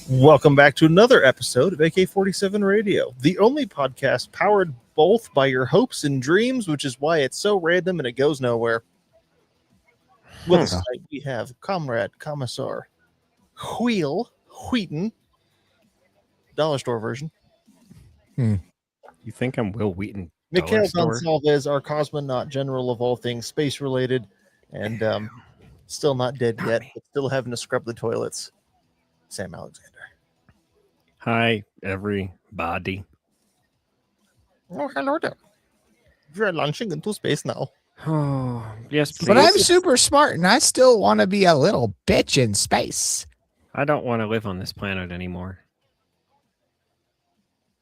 Welcome back to another episode of AK-47 Radio, the only podcast powered both by your hopes and dreams, which is why it's so random and it goes nowhere. With us tonight, we have Comrade Commissar Wheaton, dollar store version. You think I'm Will Wheaton? Mikhail Gonsalves, our cosmonaut general of all things space related, and still not dead yet, but still having to scrub the toilets. Sam Alexander. Hi, everybody. Oh, hello there. You're launching into space now. Oh, yes, please. But I'm super smart, and I still want to be a little bitch in space. I don't want to live on this planet anymore.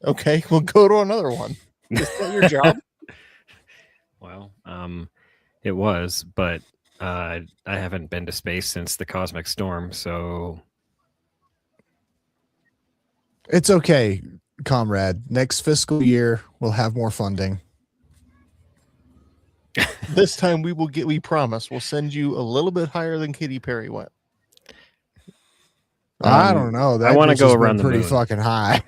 Okay, we'll go to another one. Is that your job? Well, it was, but I haven't been to space since the cosmic storm, so... It's okay, comrade. Next fiscal year, we'll have more funding. This time we promise, we'll send you a little bit higher than Katy Perry went. I don't know. That I want to go around the pretty moon. fucking high.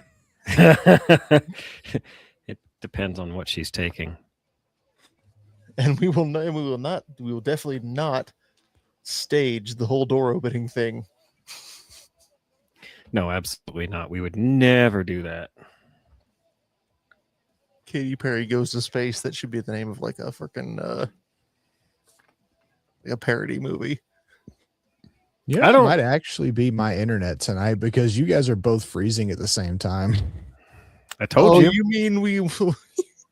It depends on what she's taking. And we will definitely not stage the whole door opening thing. No, absolutely not. We would never do that. Katy Perry goes to space. That should be the name of like a freaking a parody movie. Yeah, it might actually be my internet tonight because you guys are both freezing at the same time. I told you. You mean we?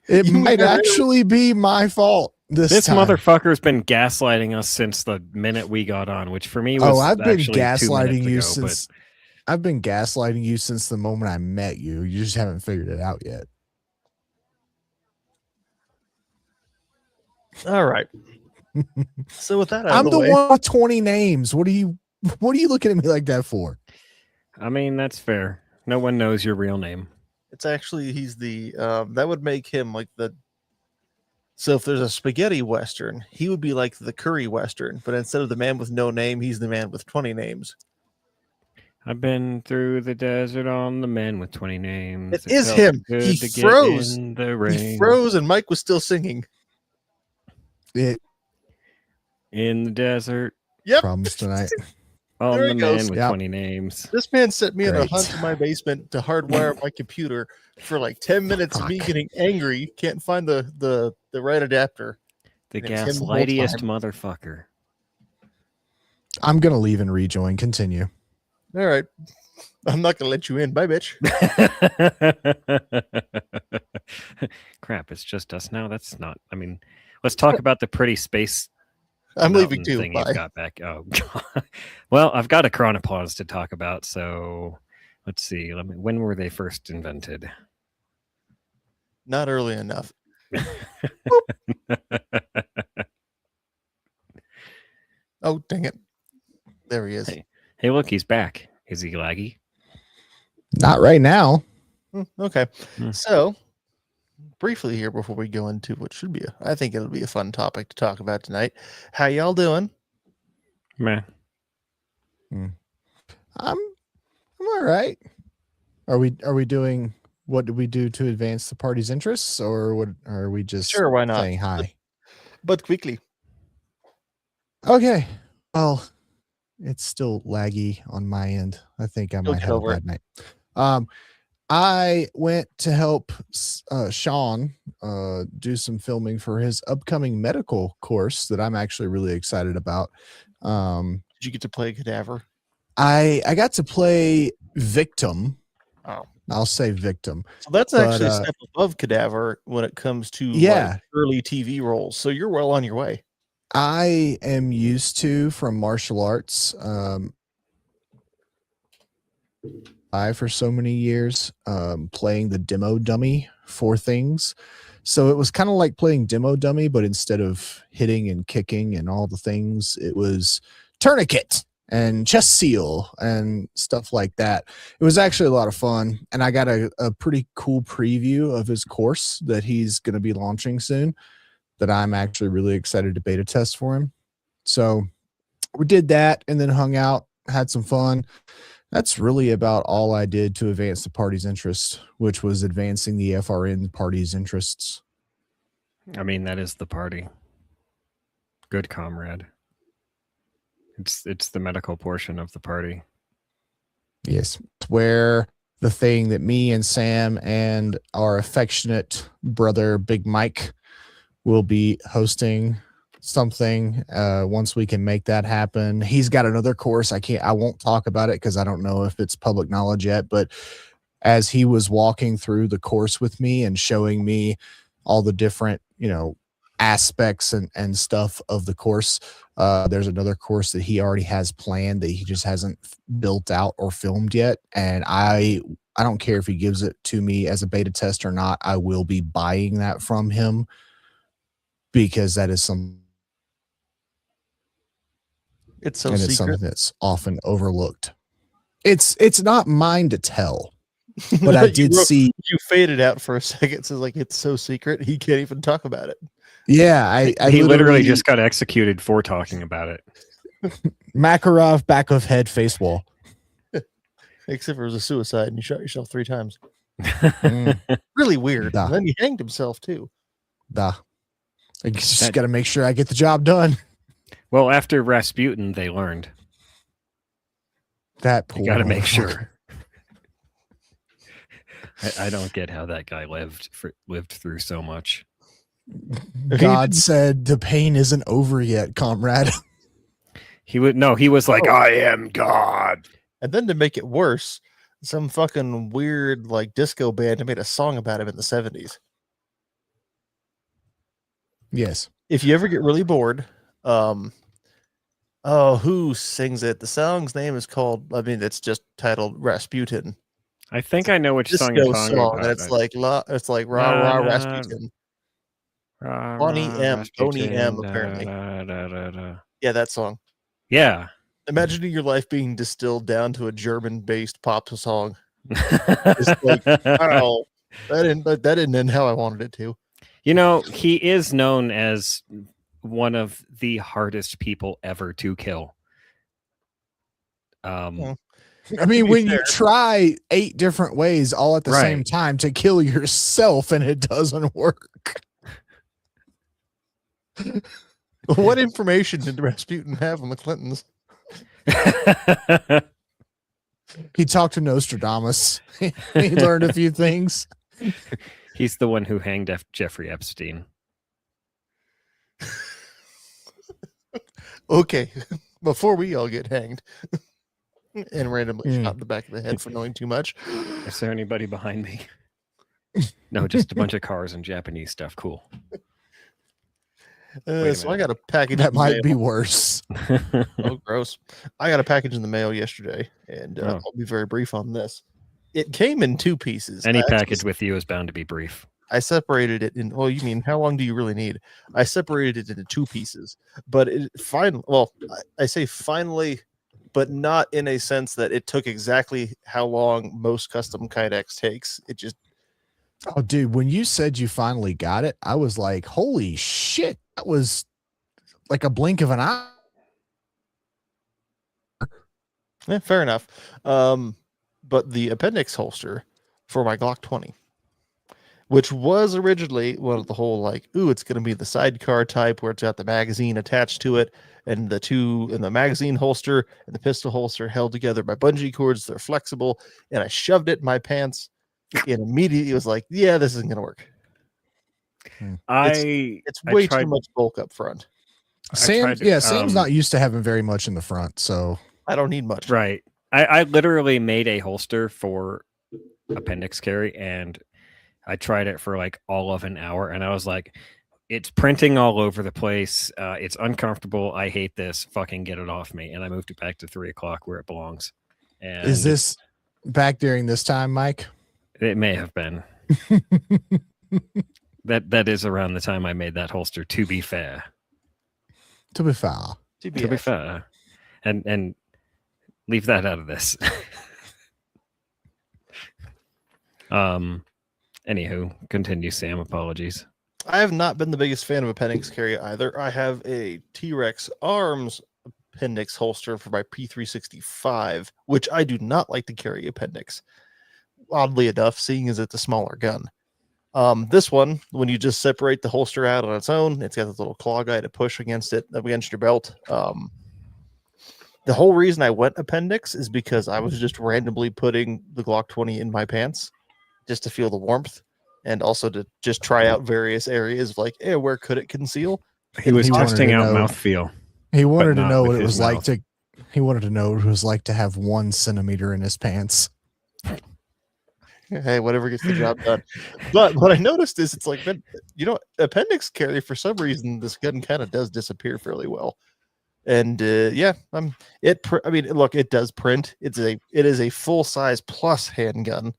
It might actually be my fault this time. Motherfucker's been gaslighting us since the minute we got on, which for me was I've been actually gaslighting 2 minutes you ago, since I've been gaslighting you since the moment I met you. You just haven't figured it out yet. All right. So with that, I'm the one with 20 names. What are you looking at me like that for? I mean, that's fair. No one knows your real name. It's actually he's the that would make him like the. So if there's a spaghetti western, he would be like the curry western, but instead of the man with no name, he's the man with 20 names. I've been through the desert on the man with 20 names. It is him. He froze. He froze, and Mike was still singing. In the desert. Yep. Problems tonight. On There the he man goes. with 20 names. This man sent me on a Great. hunt in my basement to hardwire my computer for like 10 minutes of me getting angry. Can't find the right adapter. The And it's him the whole gaslightiest time. motherfucker. I'm going to leave and rejoin. Continue. All right. I'm not going to let you in. Bye, bitch. Crap, it's just us now. That's not, I mean, let's talk about the pretty space. I'm leaving mountain too. thing Bye. you've got back. Oh, God. Well, I've got a chronopause to talk about. So let's see. When were they first invented? Not early enough. Oh, dang it. There he is. Hey, look, he's back. Is he laggy? Not right now. Okay. Hmm. So, briefly here before we go into what should be, I think it'll be a fun topic to talk about tonight. How y'all doing? Meh. I'm all right. Are we doing what did we do to advance the party's interests, or what are we just Sure, why not? saying hi? But quickly. Okay. Well, it's still laggy on my end. I think I You'll might get have a over bad night. I went to help Sean do some filming for his upcoming medical course that I'm actually really excited about. Did you get to play Cadaver? I got to play Victim. Oh. I'll say Victim. So that's actually a step above Cadaver when it comes to like, early TV roles. So you're well on your way. I am used to from martial arts. For so many years, playing the demo dummy for things. So it was kind of like playing demo dummy, but instead of hitting and kicking and all the things, it was tourniquet. and chest seal and stuff like that. It was actually a lot of fun, and I got a pretty cool preview of his course that he's going to be launching soon that I'm actually really excited to beta test for him. So we did that and then hung out, had some fun. That's really about all I did to advance the party's interest, which was advancing the FRN party's interests. I mean, that is the party. Good comrade. It's the medical portion of the party. Yes. It's where the thing that me and Sam and our affectionate brother, Big Mike, will be hosting something once we can make that happen. He's got another course. I won't talk about it because I don't know if it's public knowledge yet, but as he was walking through the course with me and showing me all the different, aspects and stuff of the course, there's another course that he already has planned that he just hasn't built out or filmed yet. And I don't care if he gives it to me as a beta test or not. I will be buying that from him because that is something. It's so and secret. it's something that's often overlooked. It's not mine to tell, but I did see you faded out for a second. So like it's so secret he can't even talk about it. Yeah, I he literally just got executed for talking about it. Makarov back of head face wall. Except for it was a suicide and you shot yourself 3 times. Mm. Really weird. Duh. And then he hanged himself too. I just got to make sure I get the job done. Well, after Rasputin, they learned. That poor You got to make motherfucker. sure. I don't get how that guy lived through so much. God said the pain isn't over yet, comrade. He was like, I am God. And then to make it worse, some fucking weird like disco band made a song about him in the 70s. Yes. If you ever get really bored, who sings it? The song's name is called, it's just titled Rasputin. I think I know which song you're talking about. And it's like rah rah Rasputin. Bonnie M, Boney M, apparently. Yeah, that song. Yeah. Imagining your life being distilled down to a German-based pop song. It's like, wow, that didn't end how I wanted it to. He is known as one of the hardest people ever to kill. When you try 8 different ways all at the same time to kill yourself and it doesn't work. What information did Rasputin have on the Clintons? He talked to Nostradamus. He learned a few things. He's the one who hanged Jeffrey Epstein. Okay, before we all get hanged and randomly shot in the back of the head for knowing too much. Is there anybody behind me? No, just a bunch of cars and Japanese stuff. Cool. So I got a package. That might be worse. Oh, gross. I got a package in the mail yesterday, and I'll be very brief on this. It came in 2 pieces. Any package with you is bound to be brief. I separated it in, you mean, how long do you really need? I separated it into 2 pieces, but I say finally, but not in a sense that it took exactly how long most custom kydex takes. It just... Oh, dude, when you said you finally got it, I was like, holy shit. That was like a blink of an eye. Yeah, fair enough. But the appendix holster for my Glock 20, which was originally one of the whole it's going to be the sidecar type where it's got the magazine attached to it and the magazine holster and the pistol holster held together by bungee cords. They're flexible, and I shoved it in my pants and immediately was like, yeah, this isn't going to work. It's way too much bulk up front. Sam's not used to having very much in the front, so I don't need much. Right. I literally made a holster for appendix carry, and I tried it for all of an hour, and I was like, it's printing all over the place. It's uncomfortable. I hate this. Fucking get it off me. And I moved it back to 3:00 where it belongs. And is this back during this time, Mike? It may have been. That is around the time I made that holster, to be fair. To be fair. To be fair. And leave that out of this. Anywho, continue, Sam. Apologies. I have not been the biggest fan of appendix carry either. I have a T-Rex Arms appendix holster for my P365, which I do not like to carry appendix. Oddly enough, seeing as it's a smaller gun. This one, when you just separate the holster out on its own, it's got this little claw guy to push against your belt. The whole reason I went appendix is because I was just randomly putting the Glock 20 in my pants just to feel the warmth and also to just try out various areas like, hey, where could it conceal? He was He wanted testing to out know- mouthfeel. He wanted to not know with what it his was like mouth. to. He wanted to know what it was like to have 1 centimeter in his pants. Hey, whatever gets the job done. But what I noticed is it's like, appendix carry, for some reason, this gun kind of does disappear fairly well. And look, it does print. It is a full size plus handgun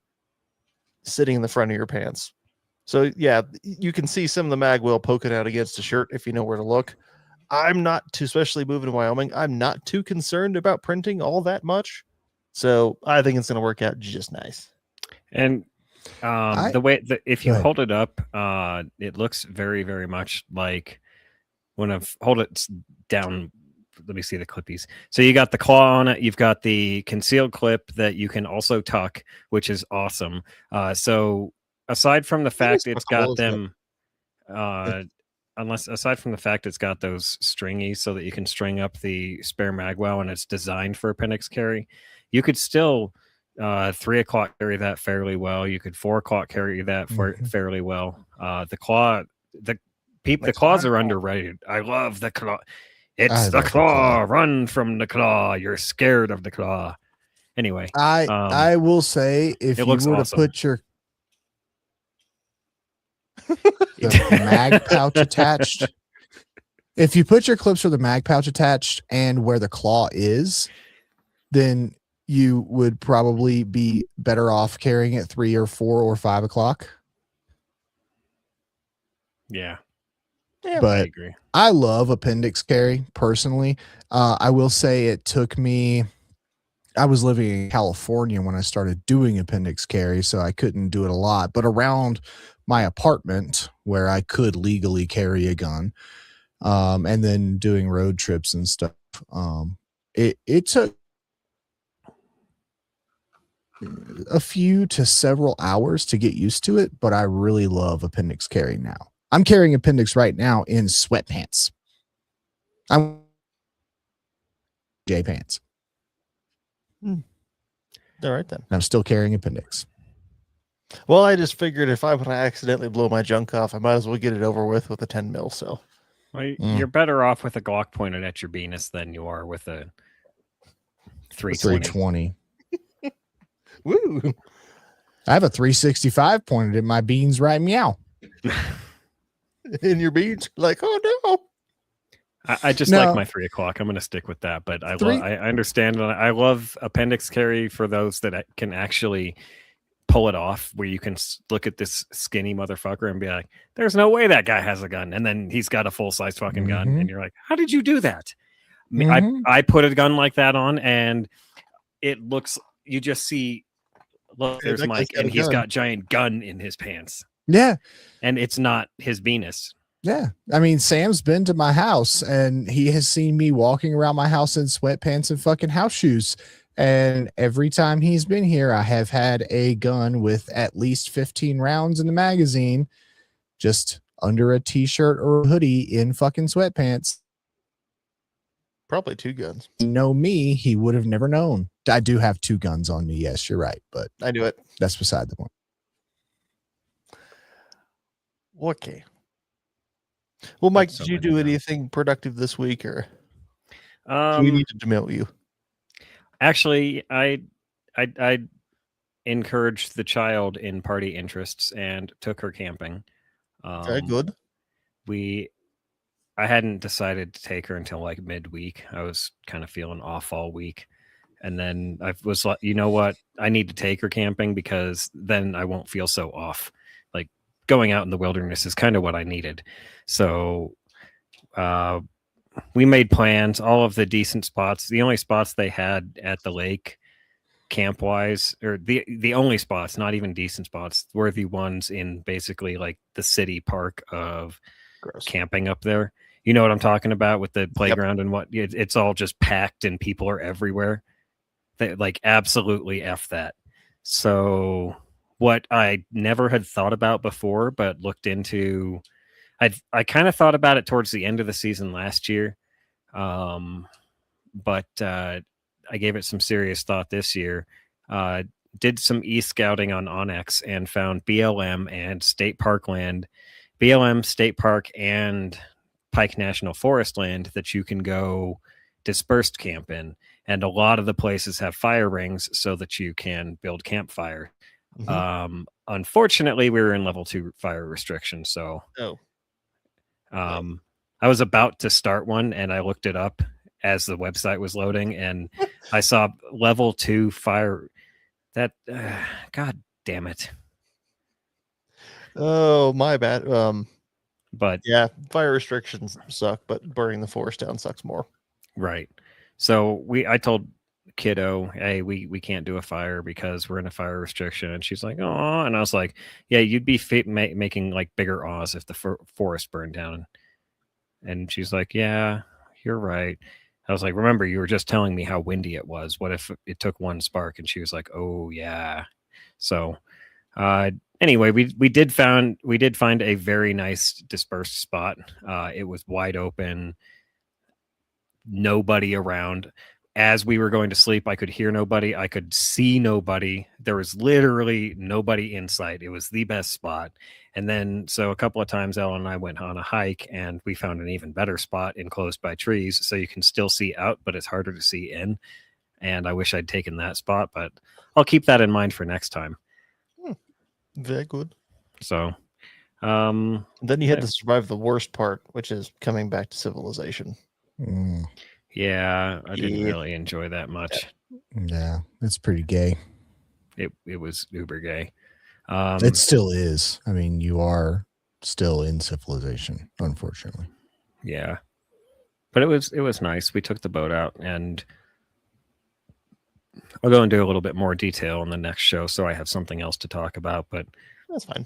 sitting in the front of your pants. So yeah, you can see some of the mag well poking out against the shirt if you know where to look. I'm not too, especially moving to Wyoming, I'm not too concerned about printing all that much. So I think it's going to work out just nice. And the way that if you Go ahead. hold it up, it looks very, very much like when I've hold it down. Let me see the clippies. So you got the claw on it. You've got the concealed clip that you can also tuck, which is awesome. So aside from the fact is it's cool, got isn't them, aside from the fact it's got those stringies so that you can string up the spare magwell and it's designed for appendix carry, you could still 3 o'clock carry that fairly well. You could 4 o'clock carry that fairly well. The claws are underrated. I love the claw. It's the claw. Run from the claw. You're scared of the claw. Anyway, I will say, if it you looks were to awesome. put your the mag pouch attached, if you put your clips for the mag pouch attached and where the claw is, then you would probably be better off carrying it 3 or 4 or 5 o'clock. Yeah, But I agree. I love appendix carry personally. I will say it took me, I was living in California when I started doing appendix carry, so I couldn't do it a lot. But around my apartment where I could legally carry a gun, and then doing road trips and stuff, it took a few to several hours to get used to it, but I really love appendix carry now. I'm carrying appendix right now in sweatpants. I'm J pants. All right then. I'm still carrying appendix. Well, I just figured if I want to accidentally blow my junk off, I might as well get it over with a 10 mil. So Well, you're better off with a Glock pointed at your penis than you are with a 320. 320. woo. I have a 365 pointed at my beans right meow. In your beans, like, oh no. I just No. like my 3 o'clock. I'm going to stick with that. But I Three- I understand. I love appendix carry for those that can actually pull it off, where you can look at this skinny motherfucker and be like, "There's no way that guy has a gun," and then he's got a full size fucking gun, Mhm. and you're like, "How did you do that?" Mhm. I put a gun like that on, and it looks. You just see, look, Hey, there's that guy's Mike, got and a he's gun. got giant gun in his pants, Yeah. and it's not his penis. Yeah. I mean, Sam's been to my house and he has seen me walking around my house in sweatpants and fucking house shoes. And every time he's been here, I have had a gun with at least 15 rounds in the magazine, just under a t-shirt or a hoodie in fucking sweatpants. Probably 2 guns. Know me, he would have never known. I do have 2 guns on me. Yes, you're right. But I do it. that's beside the point. Okay. Well, Mike, So did you many do guns. anything productive this week, or do we need to demote you? Actually, I encouraged the child in party interests and took her camping. Okay, good. I hadn't decided to take her until like midweek. I was kind of feeling off all week. And then I was like, you know what? I need to take her camping because then I won't feel so off. Like going out in the wilderness is kind of what I needed. So we made plans, all of the decent spots. The only spots they had at the lake, camp wise, or the only spots, not even decent spots, were the ones in basically like the city park of Gross. camping up there. You know what I'm talking about with the playground and what it's all just packed and people are everywhere. They like absolutely F that. So what I never had thought about before, but looked into, I kind of thought about it towards the end of the season last year. But I gave it some serious thought this year. Did some e-scouting on Onyx and found BLM and state park land, BLM state park and Pike National Forest land that you can go dispersed camp in. And a lot of the places have fire rings so that you can build campfire. Mhm. Unfortunately, we were in level 2 fire restriction. So Oh, I was about to start one and I looked it up as the website was loading and I saw level 2 fire. That God damn it. oh, my bad. But Yeah, fire restrictions suck, but burning the forest down sucks more. right. So I told Kiddo, hey, we can't do a fire because we're in a fire restriction. And she's like, oh, and I was like, yeah, you'd be making like bigger awes if the forest burned down. And she's like, yeah, you're right. I was like, remember, you were just telling me how windy it was. What if it took one spark? And she was like, oh yeah. So anyway, we did find a very nice dispersed spot. It was wide open, nobody around. As we were going to sleep, I could hear nobody. I could see nobody. There was literally nobody in sight. It was the best spot. And then, so a couple of times, Ellen and I went on a hike and we found an even better spot enclosed by trees. So you can still see out, but it's harder to see in. And I wish I'd taken that spot, but I'll keep that in mind for next time. Very good. So, then you had to survive the worst part, which is coming back to civilization. Yeah, I didn't really enjoy that much. Yeah, it's pretty gay. It was uber gay. It still is. I mean, you are still in civilization, unfortunately. Yeah, but it was nice. We took the boat out, and I'll go into a little bit more detail in the next show, so I have something else to talk about. But that's fine.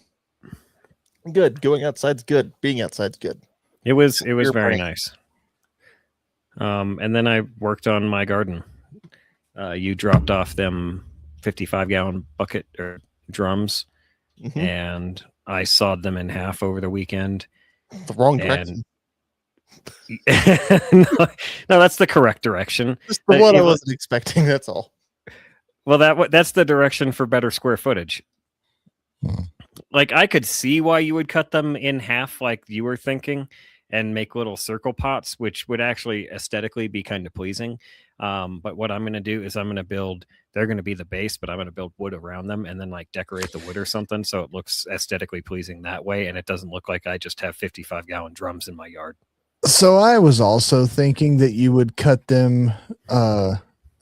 Good. Going outside's good. Being outside's good. It was very nice. And then I worked on my garden. You dropped off them 55-gallon bucket or drums, and I sawed them in half over the weekend. The wrong direction. No, that's the correct direction. Just the one I wasn't expecting. That's all. Well, that's the direction for better square footage. Like I could see why you would cut them in half, like you were thinking, and make little circle pots, which would actually aesthetically be kind of pleasing. But what I'm going to do is I'm going to build, they're going to be the base, but I'm going to build wood around them and then like decorate the wood or something. So it looks aesthetically pleasing that way. And it doesn't look like I just have 55-gallon drums in my yard. So I was also thinking that you would cut them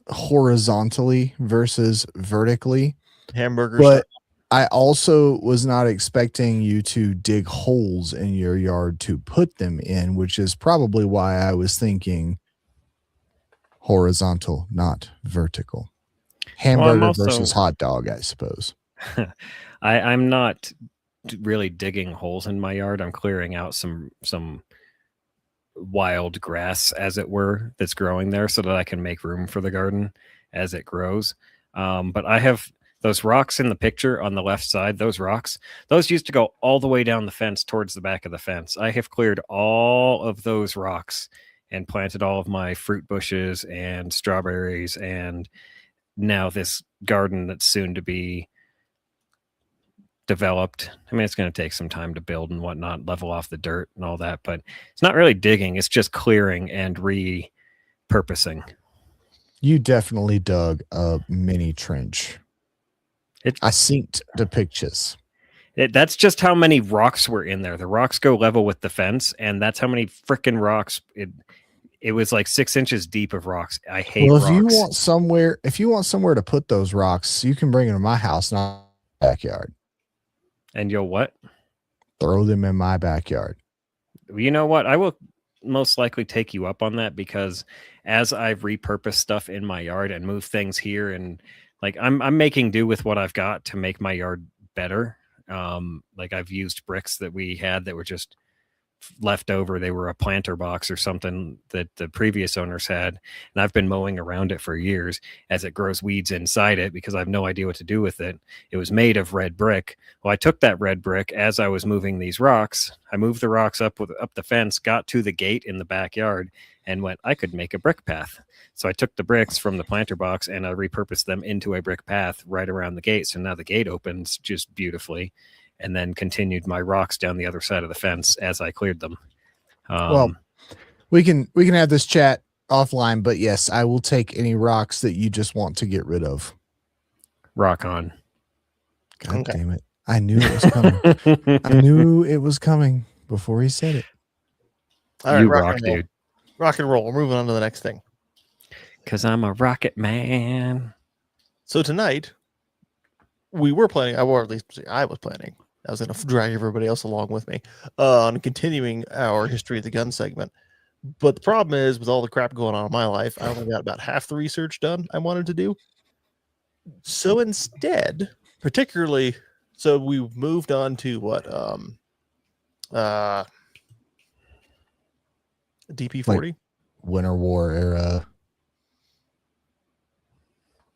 horizontally versus vertically. Hamburgers. But I also was not expecting you to dig holes in your yard to put them in, which is probably why I was thinking horizontal, not vertical. Hamburger versus hot dog, I suppose. I'm not really digging holes in my yard. I'm clearing out some wild grass, as it were, that's growing there so that I can make room for the garden as it grows. But I have those rocks in the picture on the left side, those used to go all the way down the fence towards the back of the fence. I have cleared all of those rocks and planted all of my fruit bushes and strawberries, and now this garden that's soon to be developed. I mean, it's going to take some time to build and whatnot, level off the dirt and all that, but it's not really digging. It's just clearing and repurposing. You definitely dug a mini trench. I synced the pictures. That's just how many rocks were in there. The rocks go level with the fence, and that's how many freaking rocks. It was like 6 inches deep of rocks. I hate rocks. If you want somewhere to put those rocks, you can bring them to my house, not my backyard. And you'll what? Throw them in my backyard. You know what? I will most likely take you up on that, because as I've repurposed stuff in my yard and moved things here, and like I'm making do with what I've got to make my yard better. Like I've used bricks that we had that were just left over. They were a planter box or something that the previous owners had, and I've been mowing around it for years as it grows weeds inside it because I have no idea what to do with it. It was made of red brick. Well, I took that red brick as I was moving these rocks. I moved the rocks up the fence, got to the gate in the backyard, and went, I could make a brick path. So I took the bricks from the planter box and I repurposed them into a brick path right around the gate. So now the gate opens just beautifully, and then continued my rocks down the other side of the fence as I cleared them. Well, we can have this chat offline, but yes, I will take any rocks that you just want to get rid of. Rock on. God damn it. I knew it was coming. I knew it was coming before he said it. All right, you rock, dude. Rock and roll. We're moving on to the next thing. Because I'm a rocket man. So tonight, we were planning, or at least I was planning, I was going to drag everybody else along with me on continuing our history of the gun segment. But the problem is, with all the crap going on in my life, I only got about half the research done I wanted to do. So instead, particularly, so we moved on to what? DP40? Like Winter War era.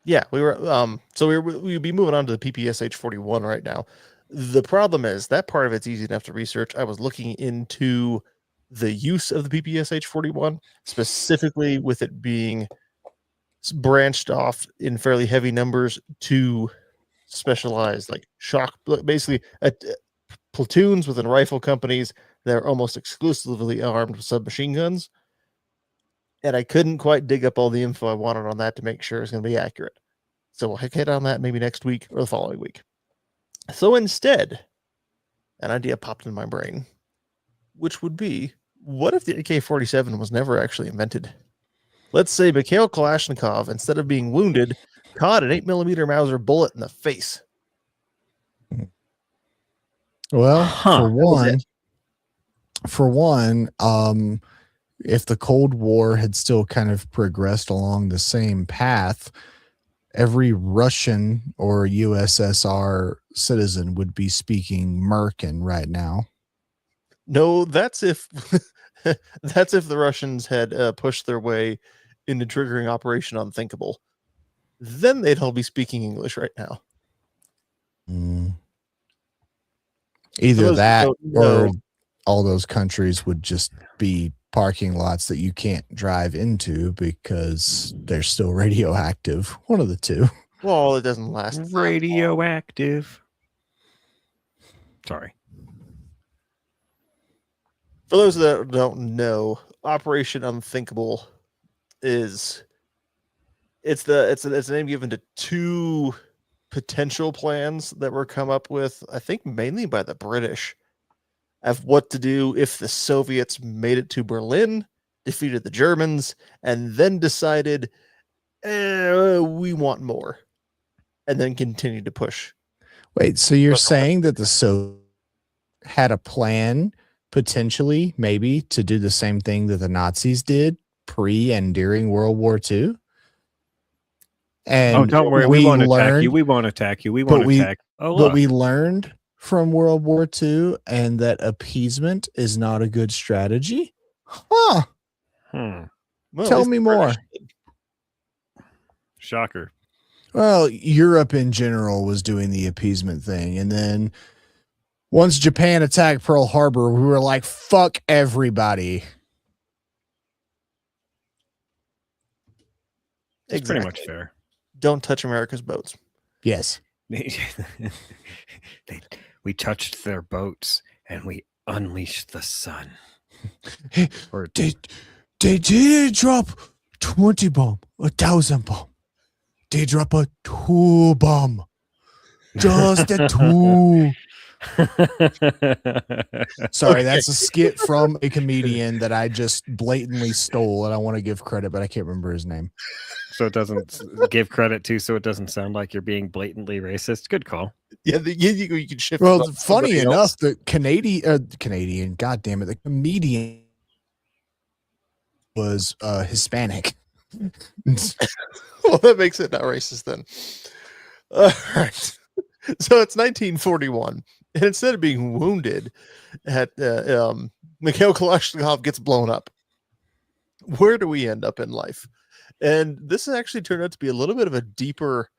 Yeah, we were so we'd be moving on to the PPSH 41 right now. The problem is that part of it's easy enough to research. I was looking into the use of the PPSH 41, specifically with it being branched off in fairly heavy numbers to specialized like shock, basically platoons within rifle companies that are almost exclusively armed with submachine guns. And I couldn't quite dig up all the info I wanted on that to make sure it's going to be accurate. So we'll hit on that maybe next week or the following week. So instead, an idea popped in my brain, which would be, what if the AK-47 was never actually invented? Let's say Mikhail Kalashnikov, instead of being wounded, caught an 8mm Mauser bullet in the face. Well, for one, if the Cold War had still kind of progressed along the same path, every Russian or USSR citizen would be speaking Merkin right now. No, that's if that's if the Russians had pushed their way into triggering Operation Unthinkable. Then they'd all be speaking English right now. Either that or all those countries would just be parking lots that you can't drive into because they're still radioactive. One of the two. Well, it doesn't last. Radioactive. Sorry. For those that don't know, Operation Unthinkable is it's the name given to two potential plans that were come up with, I think mainly by the British, of what to do if the Soviets made it to Berlin, defeated the Germans, and then decided we want more, and then continued to push. Wait, so you're saying that the Soviets had a plan potentially maybe to do the same thing that the Nazis did pre and during World War II? And don't worry, we won't attack you. We won't attack you. We won't attack. But we learned from World War II and that appeasement is not a good strategy? Huh. Well, Tell me more. Shocker. Well, Europe in general was doing the appeasement thing. And then once Japan attacked Pearl Harbor, we were like, fuck everybody. It's pretty much fair. Don't touch America's boats. Yes. We touched their boats and we unleashed the sun. They didn't drop 20 bomb, 1,000 bomb. They drop a 2 bomb. Just a 2. Sorry, that's a skit from a comedian that I just blatantly stole, and I want to give credit, but I can't remember his name. So it doesn't give credit to, so it doesn't sound like you're being blatantly racist. Good call. Yeah, you can shift. Well, funny enough, the Canadian, God damn it, the comedian was Hispanic. Well, that makes it not racist then. All right. So it's 1941, and instead of being wounded, Mikhail Kalashnikov gets blown up. Where do we end up in life? And this actually turned out to be a little bit of a deeper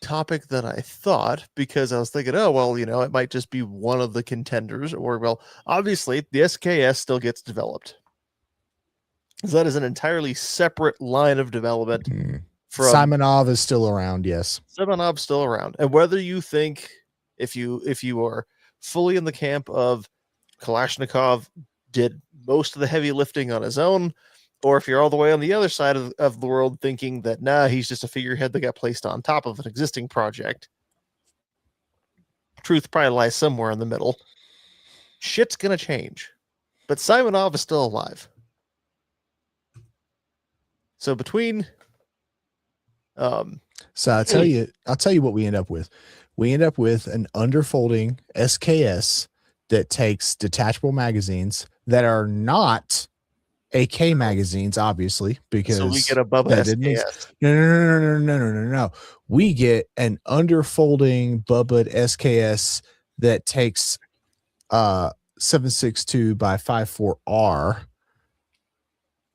topic than I thought, because I was thinking, oh, well, it might just be one of the contenders, or, well, obviously the SKS still gets developed. So that is an entirely separate line of development. From Simonov is still around, yes. Simonov's still around. And whether you think, if you are fully in the camp of Kalashnikov did most of the heavy lifting on his own, or if you're all the way on the other side of the world thinking that, nah, he's just a figurehead that got placed on top of an existing project, truth probably lies somewhere in the middle. Shit's going to change. But Simonov is still alive. So between... So I'll tell you what we end up with. We end up with an underfolding SKS that takes detachable magazines that are not AK magazines, obviously, because so we get a Bubba SKS. No. We get an underfolding Bubba SKS that takes 7.62 by 5.4R,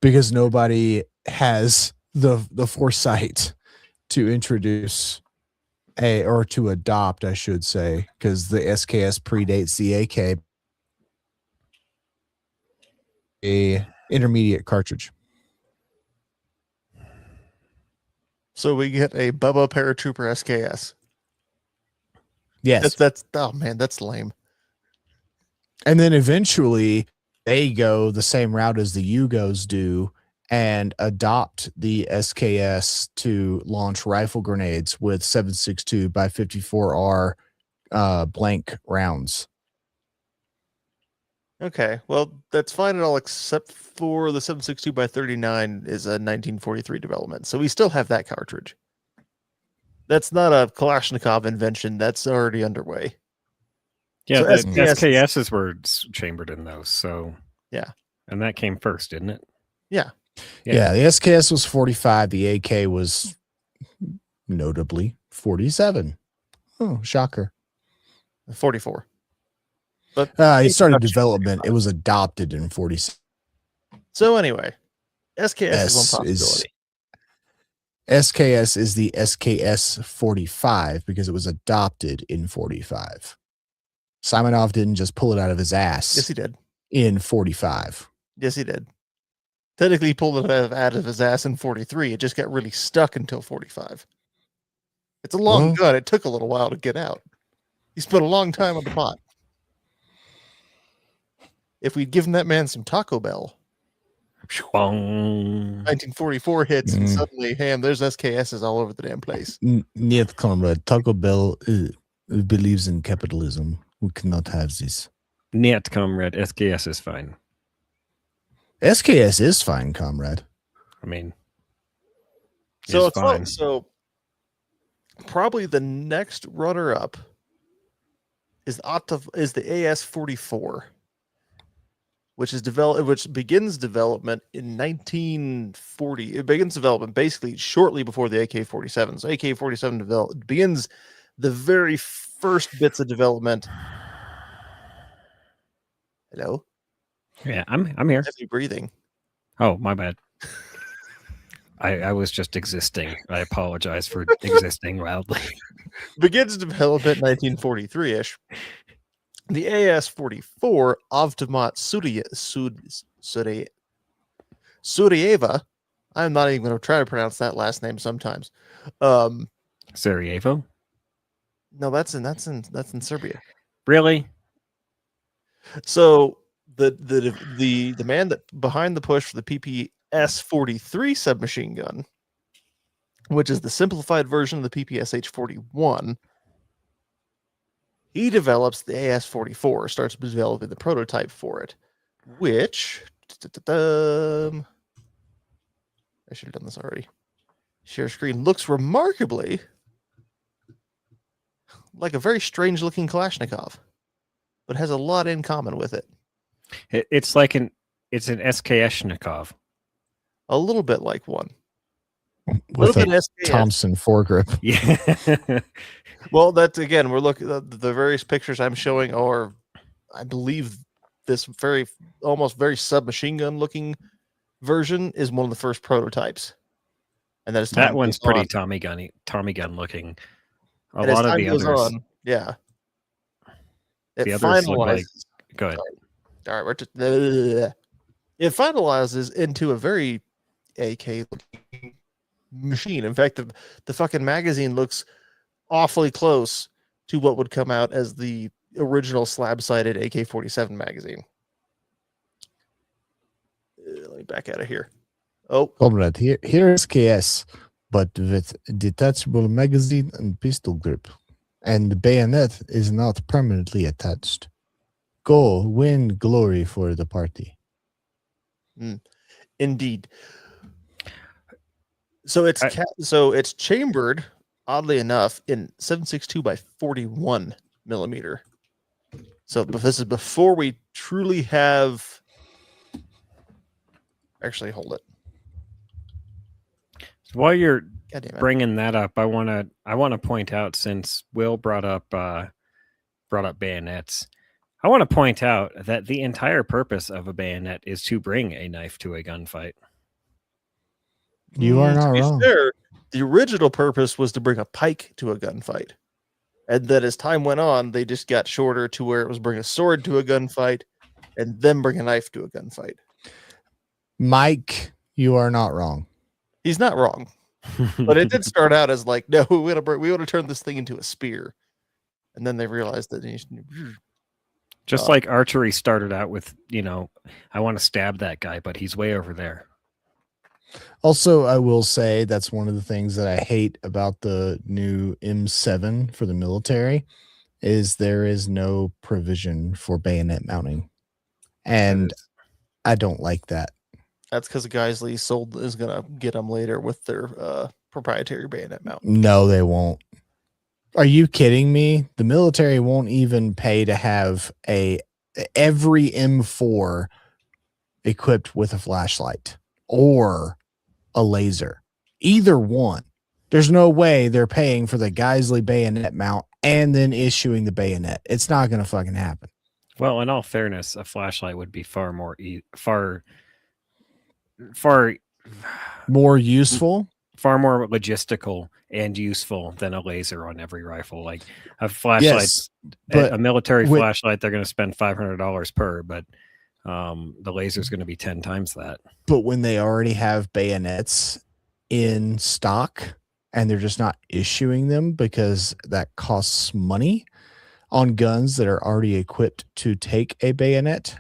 because nobody has the foresight to introduce or to adopt, I should say, because the SKS predates the AK, a intermediate cartridge. So we get a Bubba Paratrooper SKS. Yes. That's oh man, that's lame. And then eventually they go the same route as the Yugos do and adopt the SKS to launch rifle grenades with 7.62 by 54R blank rounds. Okay, well, that's fine and all, except for the 7.62 by 39 is a 1943 development, so we still have that cartridge. That's not a Kalashnikov invention. That's already underway. Yeah, so the SKSs were chambered in those, so... Yeah. And that came first, didn't it? Yeah. Yeah, the SKS was 45. The AK was notably 47. Oh, shocker. 44. But it started development. It was adopted in 47. So anyway, SKS is one possibility. SKS is the SKS 45 because it was adopted in 45. Simonov didn't just pull it out of his ass. Yes, he did. In 45. Yes, he did. Technically, he pulled it out of his ass in 43. It just got really stuck until 45. It's a long gun. It took a little while to get out. He spent a long time on the pot. If we'd given that man some Taco Bell, 1944 hits, and suddenly, there's SKSs all over the damn place. Нет, comrade. Taco Bell believes in capitalism. We cannot have this. Niet, comrade. SKS is fine. SKS is fine, comrade. I mean, so it's fine. So probably the next runner-up is the AS-44, which begins development in 1940. It begins development basically shortly before the AK-47. So AK-47 begins the very first bits of development. Hello? Yeah, I'm here. Heavy breathing. Oh, my bad. I was just existing. I apologize for existing loudly. Begins development 1943-ish. The AS-44 Avtomat Surieva. I'm not even going to try to pronounce that last name sometimes. Sarajevo? No, that's in Serbia. Really? So the man that behind the push for the PPS-43 submachine gun, which is the simplified version of the PPSH-41, he develops the AS-44, starts developing the prototype for it, which I should have done this already. Share screen looks remarkably like a very strange looking Kalashnikov, but has a lot in common with it. It's an SKShnikov. a little bit like one. with little bit a SKS. Thompson foregrip. Yeah. Well, that's again, we're looking at the various pictures I'm showing are, I believe, this almost very submachine gun looking version is one of the first prototypes. And then as time That one's goes pretty on, Tommy gun looking. A and as lot of time the goes others, on, yeah, it the others look like. finalizes. Go ahead. All right, we're just, it finalizes into a very AK looking machine. In fact, the fucking magazine looks awfully close to what would come out as the original slab-sided AK-47 magazine. Let me back out of here. Oh, Comrade, here is KS, but with detachable magazine and pistol grip. And the bayonet is not permanently attached. Go win glory for the party. indeed. So it's chambered, oddly enough, in 7.62 by 41 millimeter. So this is before we truly have. Actually, hold it. While you're God damn it. bringing that up, I want to point out, since Will brought up bayonets, I want to point out that the entire purpose of a bayonet is to bring a knife to a gunfight. You are not to be wrong. fair, the original purpose was to bring a pike to a gunfight. And then as time went on, they just got shorter to where it was bring a sword to a gunfight and then bring a knife to a gunfight. Mike, you are not wrong. He's not wrong. But it did start out as like, no, we want to turn this thing into a spear. And then they realized that Just like archery started out with, I want to stab that guy, but he's way over there. Also, I will say that's one of the things that I hate about the new M7 for the military is there is no provision for bayonet mounting. And I don't like that. That's because Geisley is going to get them later with their proprietary bayonet mount. No, they won't. Are you kidding me? The military won't even pay to have every M4 equipped with a flashlight or a laser. Either one. There's no way they're paying for the Geisley bayonet mount and then issuing the bayonet. It's not going to fucking happen. Well, in all fairness, a flashlight would be far more useful, far more logistical and useful than a laser on every rifle. Like a flashlight, yes, but a military flashlight, they're going to spend $500 per, but the laser is going to be 10 times that. But when they already have bayonets in stock and they're just not issuing them because that costs money on guns that are already equipped to take a bayonet,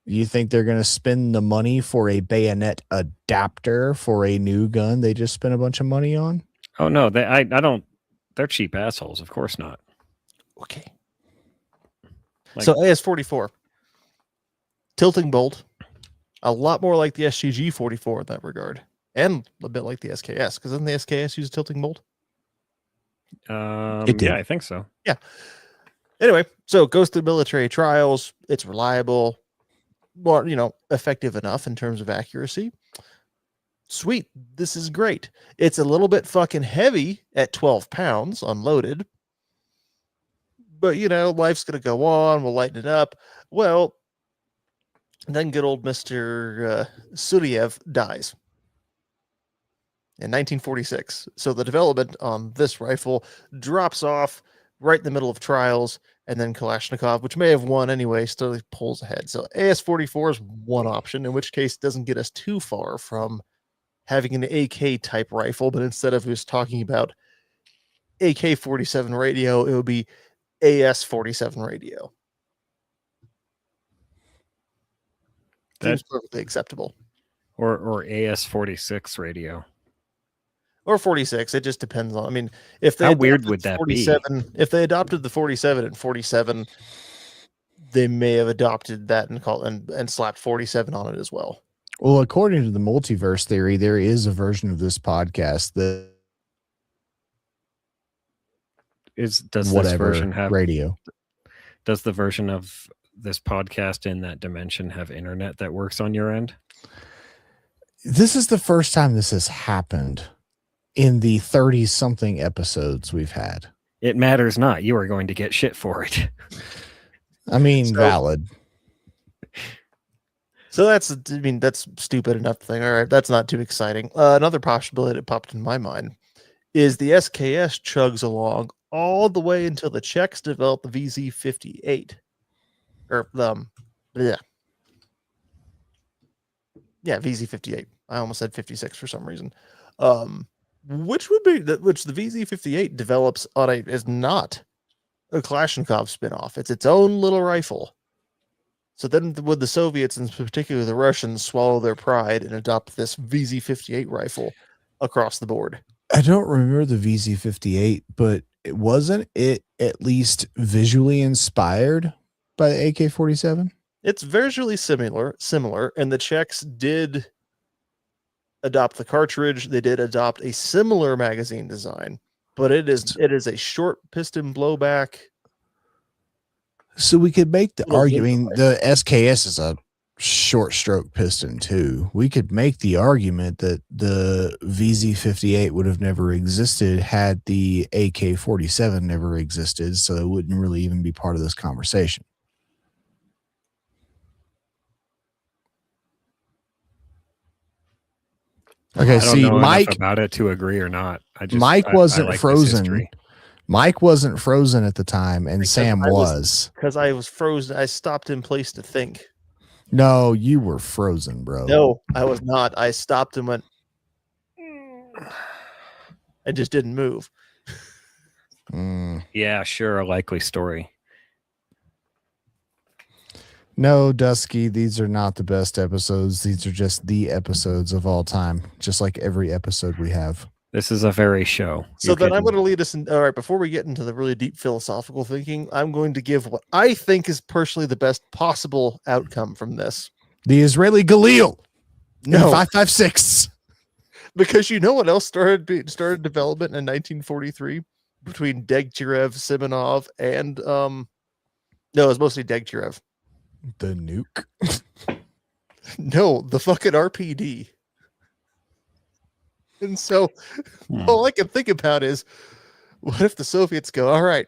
you think they're going to spend the money for a bayonet adapter for a new gun they just spent a bunch of money on? Oh no, I don't. They're cheap assholes. Of course not. Okay. So AS-44, tilting bolt, a lot more like the SGG-44 in that regard, and a bit like the SKS, because doesn't the SKS use a tilting bolt? Yeah, I think so. Yeah. Anyway, so it goes through military trials. It's reliable, more, effective enough in terms of accuracy. Sweet. This is great. It's a little bit fucking heavy at 12 pounds unloaded. But, life's going to go on. We'll lighten it up. Well, then good old Mr. Suryev dies in 1946. So the development on this rifle drops off right in the middle of trials. And then Kalashnikov, which may have won anyway, still pulls ahead. So AS-44 is one option, in which case it doesn't get us too far from having an AK type rifle. But instead of just talking about AK-47 radio, it would be AS-47 radio. Seems perfectly acceptable. Or AS-46 radio. Or 46. It just depends on. I mean, if they how weird would that be? If they adopted the 47 and 47, they may have adopted that and slapped 47 on it as well. Well, according to the multiverse theory, there is a version of this podcast that does this version have radio? Does the version of this podcast in that dimension have internet that works on your end? This is the first time this has happened in the 30-something episodes we've had. It matters not. You are going to get shit for it. I mean, So- valid. So that's stupid enough thing. All right, that's not too exciting. Another possibility that popped in my mind is the SKS chugs along all the way until the Czechs develop the VZ58. Or yeah. Yeah, VZ58. I almost said 56 for some reason. Which would be which the VZ58 develops on is not a Kalashnikov spin-off. It's its own little rifle. So then would the Soviets, and particularly the Russians, swallow their pride and adopt this VZ58 rifle across the board? I don't remember the VZ58, but wasn't it at least visually inspired by the AK-47? It's visually similar, and the Czechs did adopt the cartridge. They did adopt a similar magazine design, but it is a short piston blowback. So we could make the Little argument. I zip mean, the SKS is a short stroke piston too. We could make the argument that the VZ58 would have never existed had the AK-47 never existed, so it wouldn't really even be part of this conversation. Okay, I don't see, know Mike enough about it to agree or not. Mike wasn't like this frozen. history. Mike wasn't frozen at the time, and Because Sam was. Because I was frozen. I stopped in place to think. No, you were frozen, bro. No, I was not. I stopped and went. I just didn't move. Mm. Yeah, sure, a likely story. No, Dusky, these are not the best episodes. These are just the episodes of all time, just like every episode we have. This is a very show. So then I'm going to lead us in. All right, before we get into the really deep philosophical thinking, I'm going to give what I think is personally the best possible outcome from this. The Israeli Galil. No, 5.56. because you know what else started development in 1943 between Degtyarev, Simonov, and no, it was mostly Degtyarev. The nuke. No, the fucking RPD. And so all I can think about is, what if the Soviets go, all right,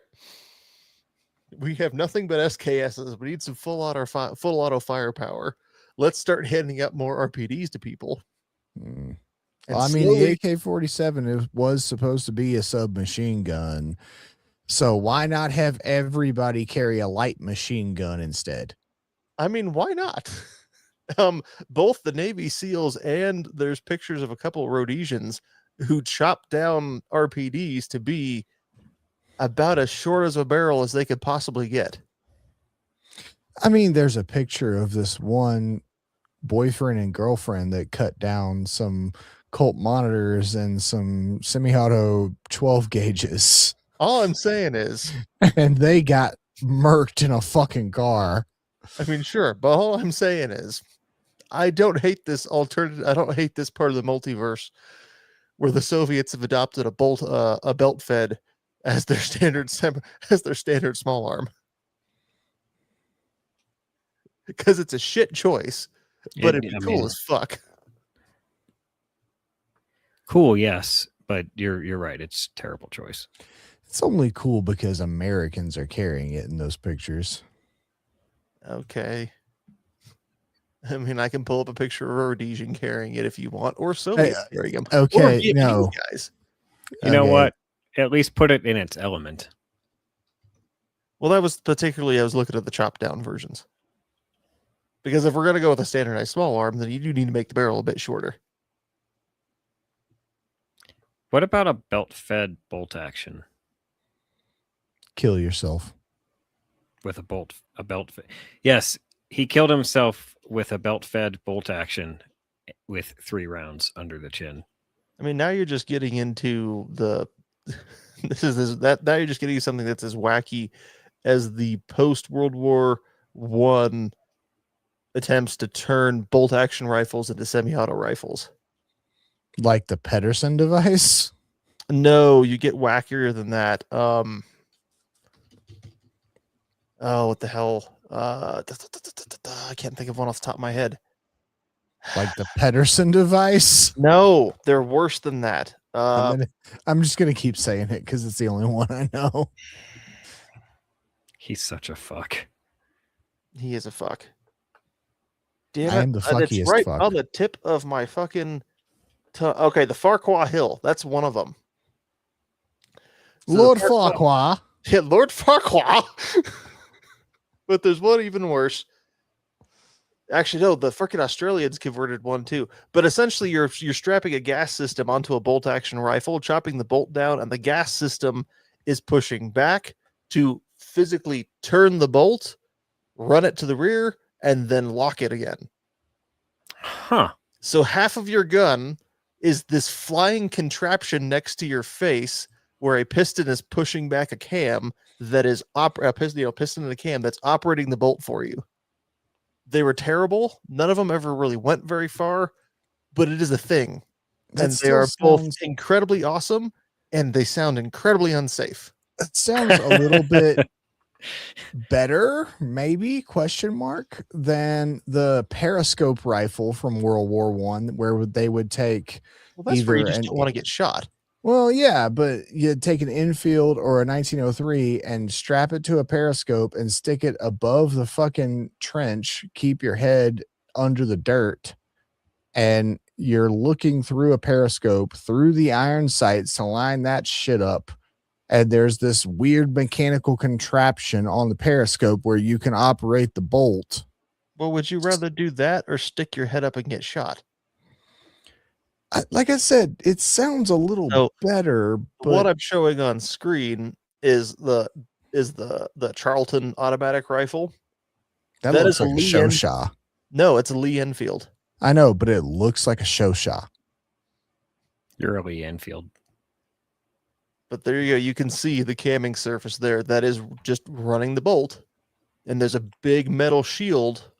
we have nothing but SKSs. We need some full auto firepower. Let's start handing out more RPDs to people. Mm. And I mean, slowly- the AK-47 was supposed to be a submachine gun. So why not have everybody carry a light machine gun instead? I mean, why not? Both the Navy SEALs and there's pictures of a couple of Rhodesians who chopped down RPDs to be about as short as a barrel as they could possibly get. I mean, there's a picture of this one boyfriend and girlfriend that cut down some Colt monitors and some semi-auto 12 gauges. All I'm saying is, And they got murked in a fucking car. I mean, sure, but all I'm saying is, I don't hate this alternative. I don't hate this part of the multiverse where the Soviets have adopted a belt fed as their standard small arm, because it's a shit choice, but it'd be cool as fuck. Cool, yes, but you're right. It's a terrible choice. It's only cool because Americans are carrying it in those pictures. Okay. I mean, I can pull up a picture of a Rhodesian carrying it if you want, or Soviets carrying them. Okay, or Vietnamese no. guys. You know what? At least put it in its element. Well, that was particularly, I was looking at the chopped down versions. Because if we're going to go with a standardized small arm, then you do need to make the barrel a bit shorter. What about a belt-fed bolt action Kill yourself. with a belt? Yes, he killed himself with a belt-fed bolt action with 3 rounds under the chin. I mean, now you're just getting into the now you're just getting something that's as wacky as the post World War I attempts to turn bolt action rifles into semi-auto rifles. Like the Pedersen device? No, you get wackier than that. Oh, what the hell? I can't think of one off the top of my head. Like the Pedersen device? No, they're worse than that. I'm just gonna keep saying it because it's the only one I know. He's such a fuck. He is a fuck. Damn I it. am the It's fuckiest right fuck. on the tip of my fucking okay, the Farquhar Hill. That's one of them. So Lord the Farquhar. Yeah, Lord Farquhar. But there's one even worse. Actually, no, the freaking Australians converted one too. But essentially, you're strapping a gas system onto a bolt action rifle, chopping the bolt down, and the gas system is pushing back to physically turn the bolt, run it to the rear, and then lock it again. Huh. So half of your gun is this flying contraption next to your face where a piston is pushing back a cam that is piston and a cam that's operating the bolt for you. They were terrible. None of them ever really went very far, but it is a thing. And they are both incredibly awesome and they sound incredibly unsafe. That sounds a little bit better, maybe question mark, than the periscope rifle from World War One, where they would take that's where you just don't want to get shot. Well, yeah, but you'd take an Enfield or a 1903 and strap it to a periscope and stick it above the fucking trench, keep your head under the dirt, and you're looking through a periscope through the iron sights to line that shit up. And there's this weird mechanical contraption on the periscope where you can operate the bolt. Well, would you rather do that or stick your head up and get shot? Like I said, it sounds a little better. But what I'm showing on screen is the Charlton automatic rifle. That looks like a Shosha. No, it's a Lee Enfield. I know, but it looks like a Shosha. You're a Lee Enfield. But there you go. You can see the camming surface there. That is just running the bolt, and there's a big metal shield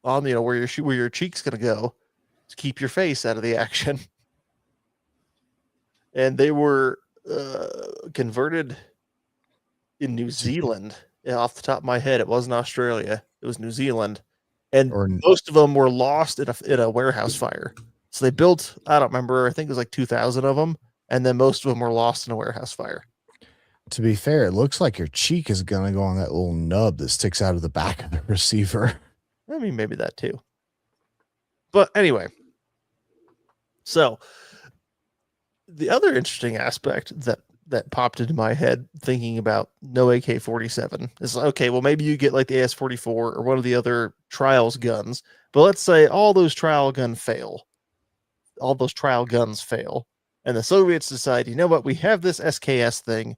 on where your cheek's gonna go to keep your face out of the action. And they were converted in New Zealand. Off the top of my head, it wasn't Australia. It was New Zealand, and most of them were lost in a warehouse fire. So they built, I don't remember, I think it was like 2,000 of them, and then most of them were lost in a warehouse fire. To be fair, it looks like your cheek is going to go on that little nub that sticks out of the back of the receiver. I mean, maybe that too. But anyway, so the other interesting aspect that popped into my head thinking about no AK-47 is, okay, well, maybe you get like the AS-44 or one of the other trials guns, but let's say all those trial guns fail. And the Soviets decide, you know what, we have this SKS thing.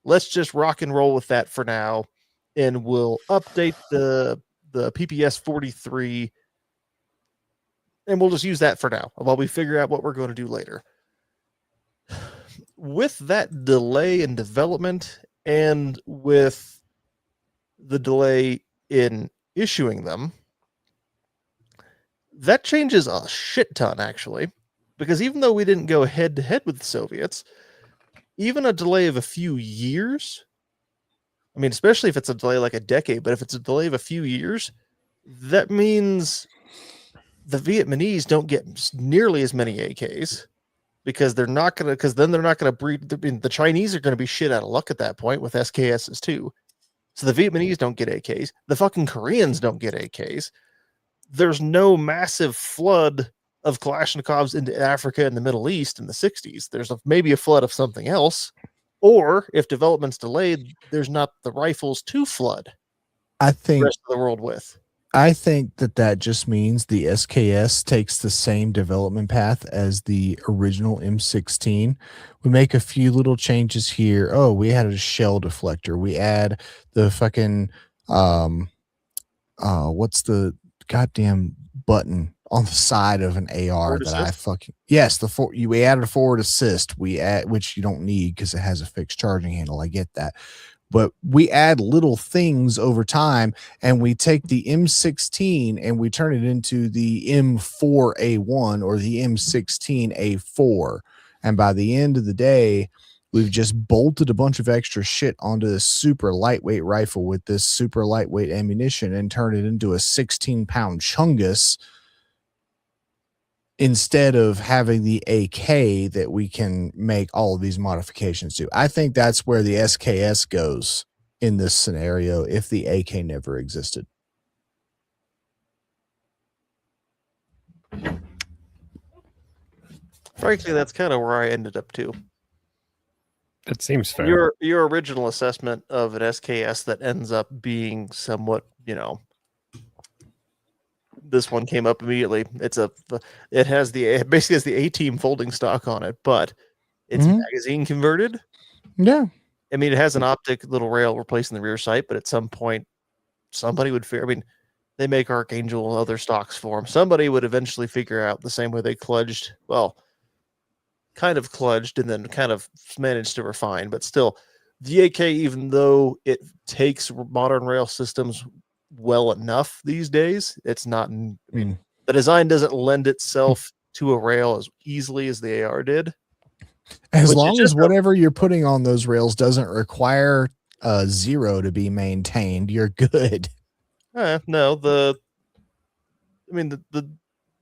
Let's just rock and roll with that for now, and we'll update the PPS-43, and we'll just use that for now while we figure out what we're going to do later. With that delay in development and with the delay in issuing them, that changes a shit ton, actually, because even though we didn't go head to head with the Soviets, even a delay of a few years, I mean, especially if it's a delay like a decade, but if it's a delay of a few years, that means the Vietnamese don't get nearly as many AKs. Because then they're not going to breed. The Chinese are going to be shit out of luck at that point with SKSs too. So the Vietnamese don't get AKs. The fucking Koreans don't get AKs. There's no massive flood of Kalashnikovs into Africa and the Middle East in the 60s. There's maybe a flood of something else. Or if development's delayed, there's not the rifles to flood the rest of the world with. I think that just means the SKS takes the same development path as the original M16. We make a few little changes here. Oh, we added a shell deflector. We add the fucking what's the goddamn button on the side of an AR that I fucking we added a forward assist. Which you don't need because it has a fixed charging handle. I get that. But we add little things over time, and we take the M16 and we turn it into the M4A1 or the M16A4. And by the end of the day, we've just bolted a bunch of extra shit onto this super lightweight rifle with this super lightweight ammunition and turned it into a 16-pound chungus instead of having the AK that we can make all of these modifications to. I think that's where the SKS goes in this scenario if the AK never existed. Frankly, that's kind of where I ended up too. It seems fair. Your original assessment of an SKS that ends up being somewhat, this one came up immediately. It has basically has the A-team folding stock on it, but it's magazine converted. Yeah. I mean, it has an optic little rail replacing the rear sight, but at some point, somebody would figure. I mean, they make Archangel and other stocks for them. Somebody would eventually figure out the same way they kludged. Well, kind of kludged and then kind of managed to refine, but still, the AK, even though it takes modern rail systems well enough these days, it's not. I mean, the design doesn't lend itself to a rail as easily as the AR did. As long as whatever you're putting on those rails doesn't require a 0 to be maintained, you're good. No, the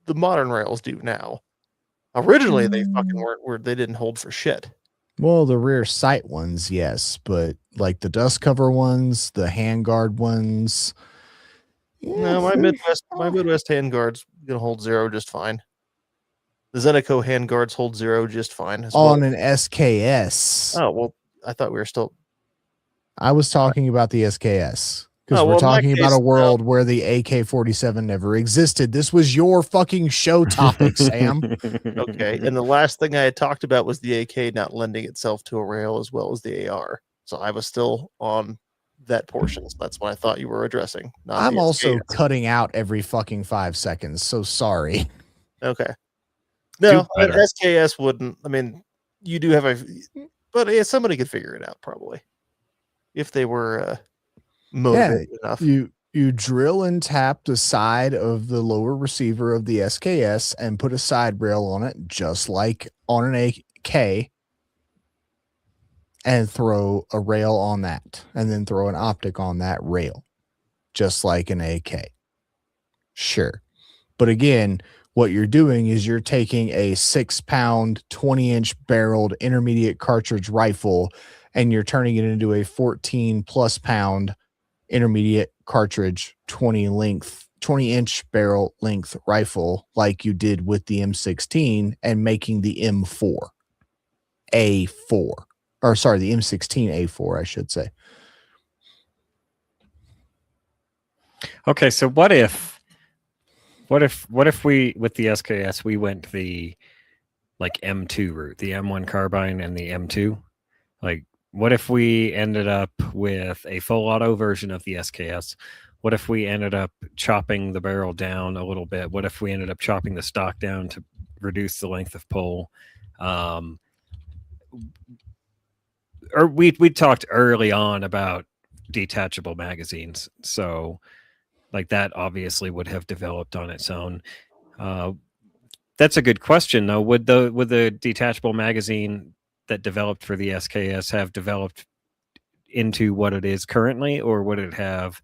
modern rails do now. Originally, they fucking weren't. They didn't hold for shit. Well, the rear sight ones, yes, but like the dust cover ones, the handguard ones. No, my Midwest handguard's gonna hold 0 just fine. The Zenico handguards hold 0 just fine. On an SKS. Oh, well, I thought we were still. I was talking about the SKS. Because we're talking about a world where the AK-47 never existed. This was your fucking show topic, Sam. Okay, and the last thing I had talked about was the AK not lending itself to a rail as well as the AR. So I was still on that portion. So that's what I thought you were addressing. I'm also cutting out every fucking 5 seconds, so sorry. Okay. No, an SKS wouldn't. I mean, you do have but yeah, somebody could figure it out probably if they were motivated enough. You drill and tap the side of the lower receiver of the SKS and put a side rail on it, just like on an AK, and throw a rail on that, and then throw an optic on that rail, just like an AK. Sure. But again, what you're doing is you're taking a 6-pound, 20-inch barreled intermediate cartridge rifle, and you're turning it into a 14+ pound intermediate cartridge 20-inch barrel length rifle like you did with the M16 and making the M4 A4, or sorry, the M16 A4, I should say. Okay, so what if we, with the SKS, we went the like M2 route, the M1 carbine and the M2? Like, what if we ended up with a full auto version of the SKS? What if we ended up chopping the barrel down a little bit? What if we ended up chopping the stock down to reduce the length of pull? Or we talked early on about detachable magazines, so like that obviously would have developed on its own. That's a good question, though. Would the detachable magazine that developed for the SKS have developed into what it is currently, or would it have?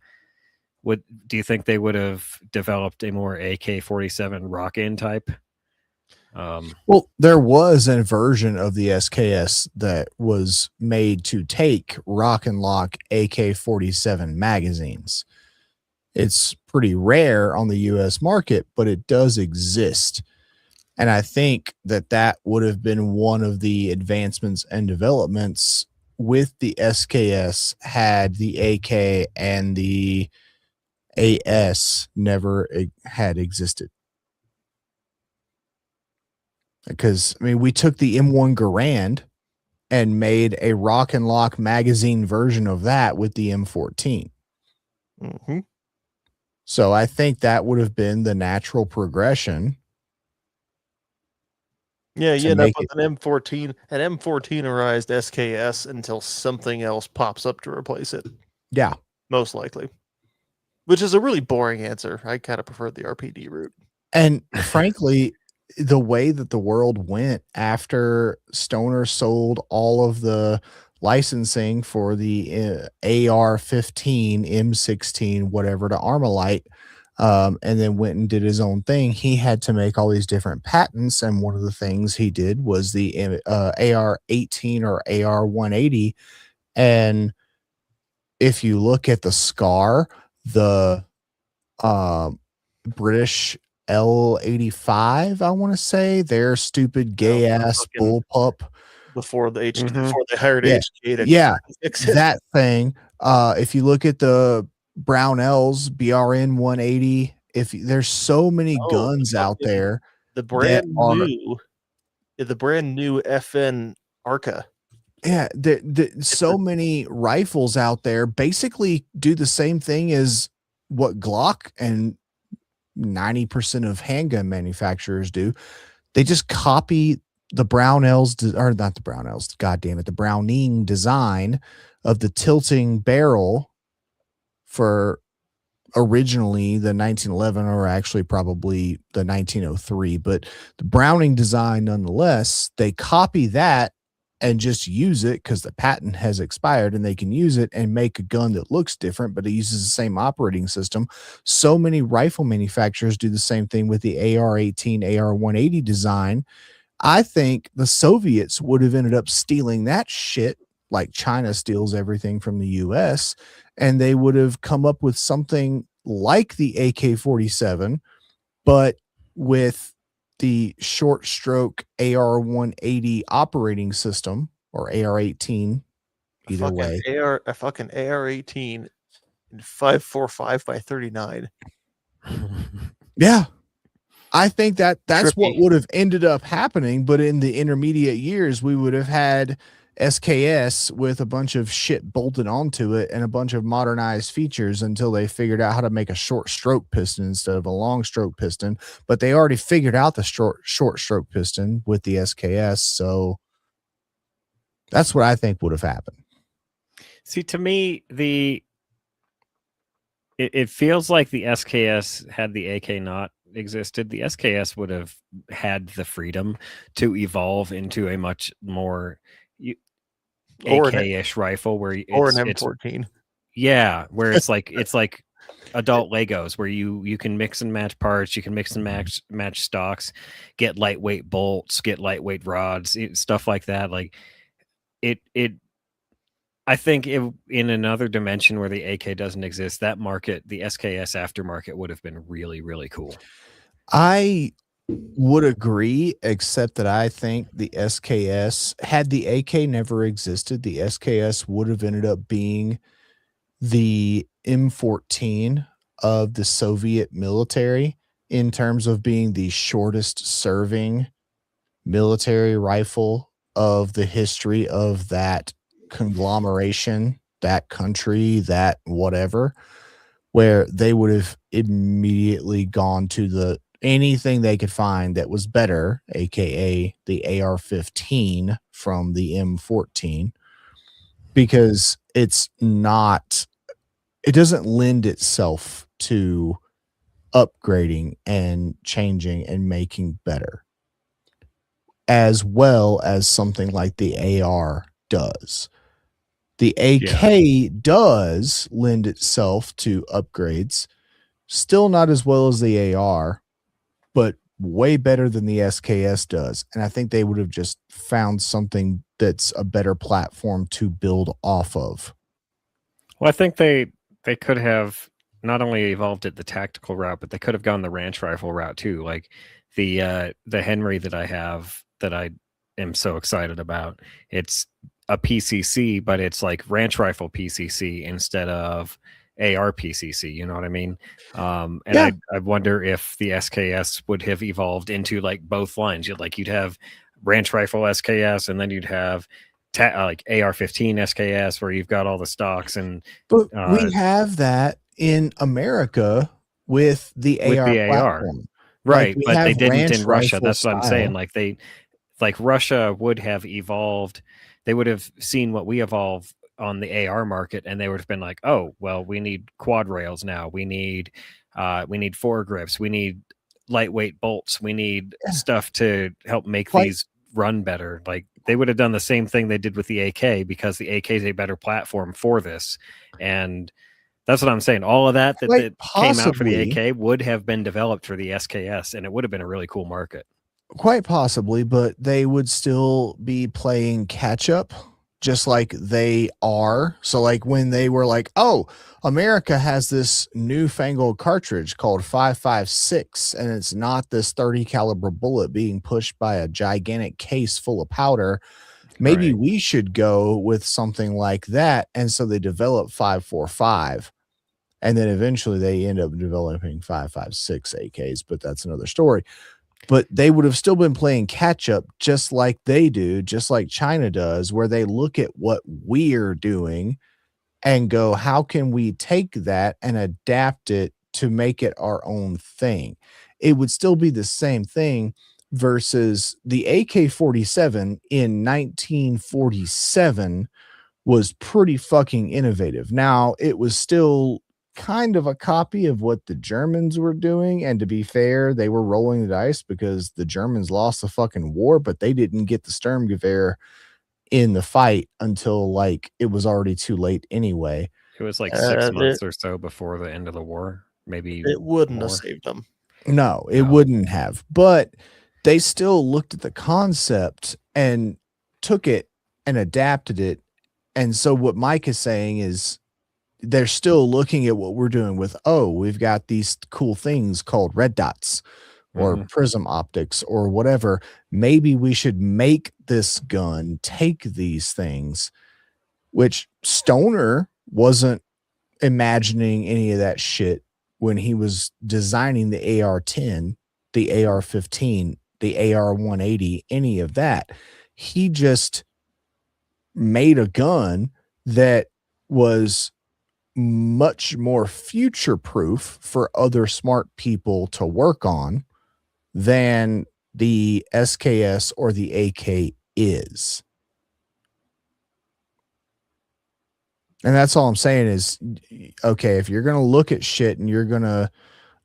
Do you think they would have developed a more AK-47 rock-in type? Well, there was a version of the SKS that was made to take Rock and Lock AK-47 magazines. It's pretty rare on the US market, but it does exist. And I think that would have been one of the advancements and developments with the SKS had the AK and the AS never had existed. Because, I mean, we took the M1 Garand and made a Rock and Lock magazine version of that with the M14. Mm-hmm. So I think that would have been the natural progression. Yeah, you end up with an M14-erized SKS until something else pops up to replace it. Yeah. Most likely. Which is a really boring answer. I kind of prefer the RPD route. And frankly, the way that the world went after Stoner sold all of the licensing for the AR-15, M16, whatever, to Armalite, and then went and did his own thing. He had to make all these different patents, and one of the things he did was the AR-18 or AR-180. And if you look at the SCAR, the British L-85, I want to say, their stupid gay ass bullpup before the Mhm. before they hired Yeah. HK to Yeah. fix it. that thing. If you look at the Brownells BRN 180, if there's so many guns out fucking- there the that brand are new FN Arca. yeah, so many rifles out there basically do the same thing as what Glock and 90% of handgun manufacturers do. They just copy the Brownells, or not the Brownells, god damn it, the Browning design of the tilting barrel for originally the 1911, or actually probably the 1903, but the Browning design nonetheless. They copy that and just use it because the patent has expired, and they can use it and make a gun that looks different, but it uses the same operating system. So many rifle manufacturers do the same thing with the AR-18, AR-180 design. I think the Soviets would have ended up stealing that shit like China steals everything from the US, and they would have come up with something like the AK-47, but with the short stroke AR-180 operating system, or AR-18, either way. A fucking AR-18 and 5.45 by 39. Yeah. I think that's Trippy. what would have ended up happening, but in the intermediate years, we would have had SKS with a bunch of shit bolted onto it and a bunch of modernized features until they figured out how to make a short stroke piston instead of a long stroke piston. But they already figured out the short stroke piston with the SKS, so that's what I think would have happened. See, to me, it feels like the SKS, had the AK not existed, the SKS would have had the freedom to evolve into a much more AK-ish rifle, where or an M14. Yeah, where it's like adult Legos, where you can mix and match parts, you can mix and match stocks, get lightweight bolts, get lightweight rods, stuff like that. Like it I think in another dimension where the AK doesn't exist, that market, the SKS aftermarket, would have been really, really cool. I would agree, except that I think the SKS, had the AK never existed, the SKS would have ended up being the M14 of the Soviet military in terms of being the shortest serving military rifle of the history of that conglomeration, that country, that whatever, where they would have immediately gone to anything they could find that was better, aka the AR-15 from the M14, because it doesn't lend itself to upgrading and changing and making better, as well as something like the AR does. The AK does lend itself to upgrades, still not as well as the AR, but way better than the SKS does. And I think they would have just found something that's a better platform to build off of. Well, I think they could have not only evolved it the tactical route, but they could have gone the ranch rifle route too. Like the Henry that I have, that I am so excited about. It's a PCC, but it's like ranch rifle PCC instead of AR PCC. You know what I mean? And Yeah. I wonder if the SKS would have evolved into like both lines. You'd have ranch rifle SKS, and then you'd have like AR-15 SKS, where you've got all the stocks. And but we have that in America with the AR platform. Right? Like, but they didn't in Russia. That's what I'm saying. style. Like Russia would have evolved. They would have seen what we evolve on the AR market, and they would have been like, oh, well, we need quad rails now. We need foregrips. We need lightweight bolts. We need stuff to help make these run better. Like, they would have done the same thing they did with the AK, because the AK is a better platform for this. And That's what I'm saying. All of that Quite came out for the possibly. AK would have been developed for the SKS, and it would have been a really cool market. Quite possibly, but they would still be playing catch up just like they are. So, like, when they were like, oh, America has this newfangled cartridge called 5.56, and it's not this 30 caliber bullet being pushed by a gigantic case full of powder. Maybe Right. we should go with something like that. And so they develop 5.45. And then eventually they end up developing 5.56 AKs, but that's another story. But they would have still been playing catch up just like they do, just like China does, where they look at what we're doing and go, how can we take that and adapt it to make it our own thing? It would still be the same thing versus the AK-47 in 1947 was pretty fucking innovative. Now, it was still kind of a copy of what the Germans were doing. And to be fair, they were rolling the dice because the Germans lost the fucking war, but they didn't get the Sturmgewehr in the fight until like it was already too late anyway. It was like 6 It, months or so before the end of the war, maybe it wouldn't have more. saved them. No, it No. wouldn't have. But they still looked at the concept and took it and adapted it. And so what Mike is saying is they're still looking at what we're doing with, oh, we've got these cool things called red dots or Mhm. prism optics or whatever. Maybe we should make this gun take these things, which Stoner wasn't imagining any of that shit when he was designing the AR-10, the AR-15, the AR-180, any of that. He just made a gun that was much more future proof for other smart people to work on than the SKS or the AK is. And that's all I'm saying is, okay, if you're going to look at shit and you're going to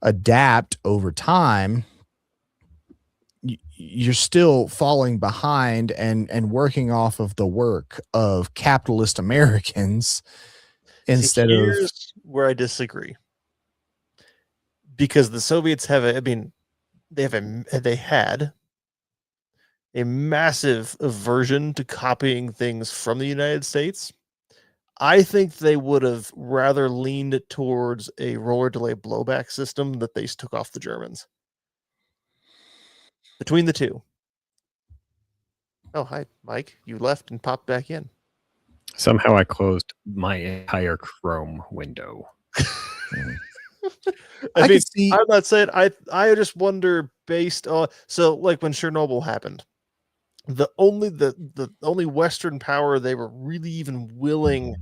adapt over time, you're still falling behind and working off of the work of capitalist Americans instead of. Here's where I disagree. Because the Soviets have they had a massive aversion to copying things from the United States. I think they would have rather leaned towards a roller delay blowback system that they took off the Germans. Between the two. Oh, hi, Mike. You left and popped back in. Somehow I closed my entire Chrome window. I mean, could see. I'm not saying I just wonder based on so like when Chernobyl happened, the only Western power they were really even willing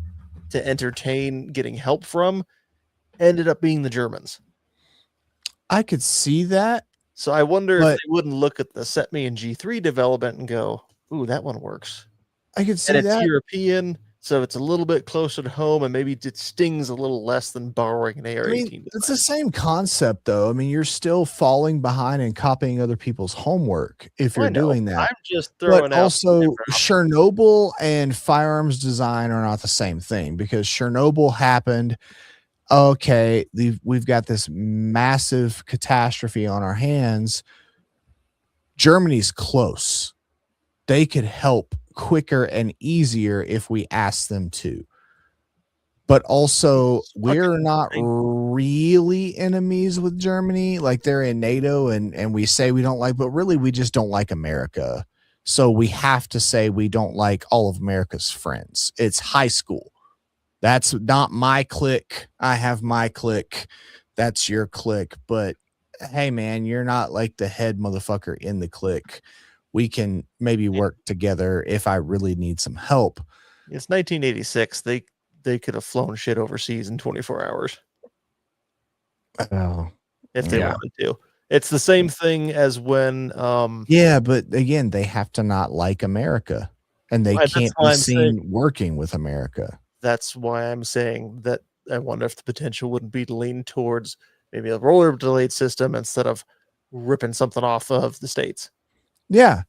to entertain getting help from ended up being the Germans. I could see that. So I wonder if But- they wouldn't look at the SETME and G3 development and go, "Ooh, that one works." I could see And it's that. European, so it's a little bit closer to home, and maybe it stings a little less than borrowing an I AR-18. mean, it's the same concept, though. I mean, you're still falling behind and copying other people's homework if you're doing that. I'm just throwing But out also, Chernobyl and firearms design are not the same thing because Chernobyl happened. Okay, we've got this massive catastrophe on our hands. Germany's close. They could help quicker and easier if we ask them to. But also, we're not really enemies with Germany. Like, they're in NATO and we say we don't like, but really we just don't like America. So we have to say we don't like all of America's friends. It's high school. That's not my clique. I have my clique. That's your clique. But hey, man, you're not like the head motherfucker in the clique. We can maybe work together if I really need some help. It's 1986. They could have flown shit overseas in 24 hours. Oh, if they Yeah. wanted to. It's the same thing as when yeah, but again, they have to not like America and they Right, that's can't why be I'm saying- seen working with America. that's why I'm saying that I wonder if the potential wouldn't be to lean towards maybe a roller delayed system instead of ripping something off of the States. Yeah.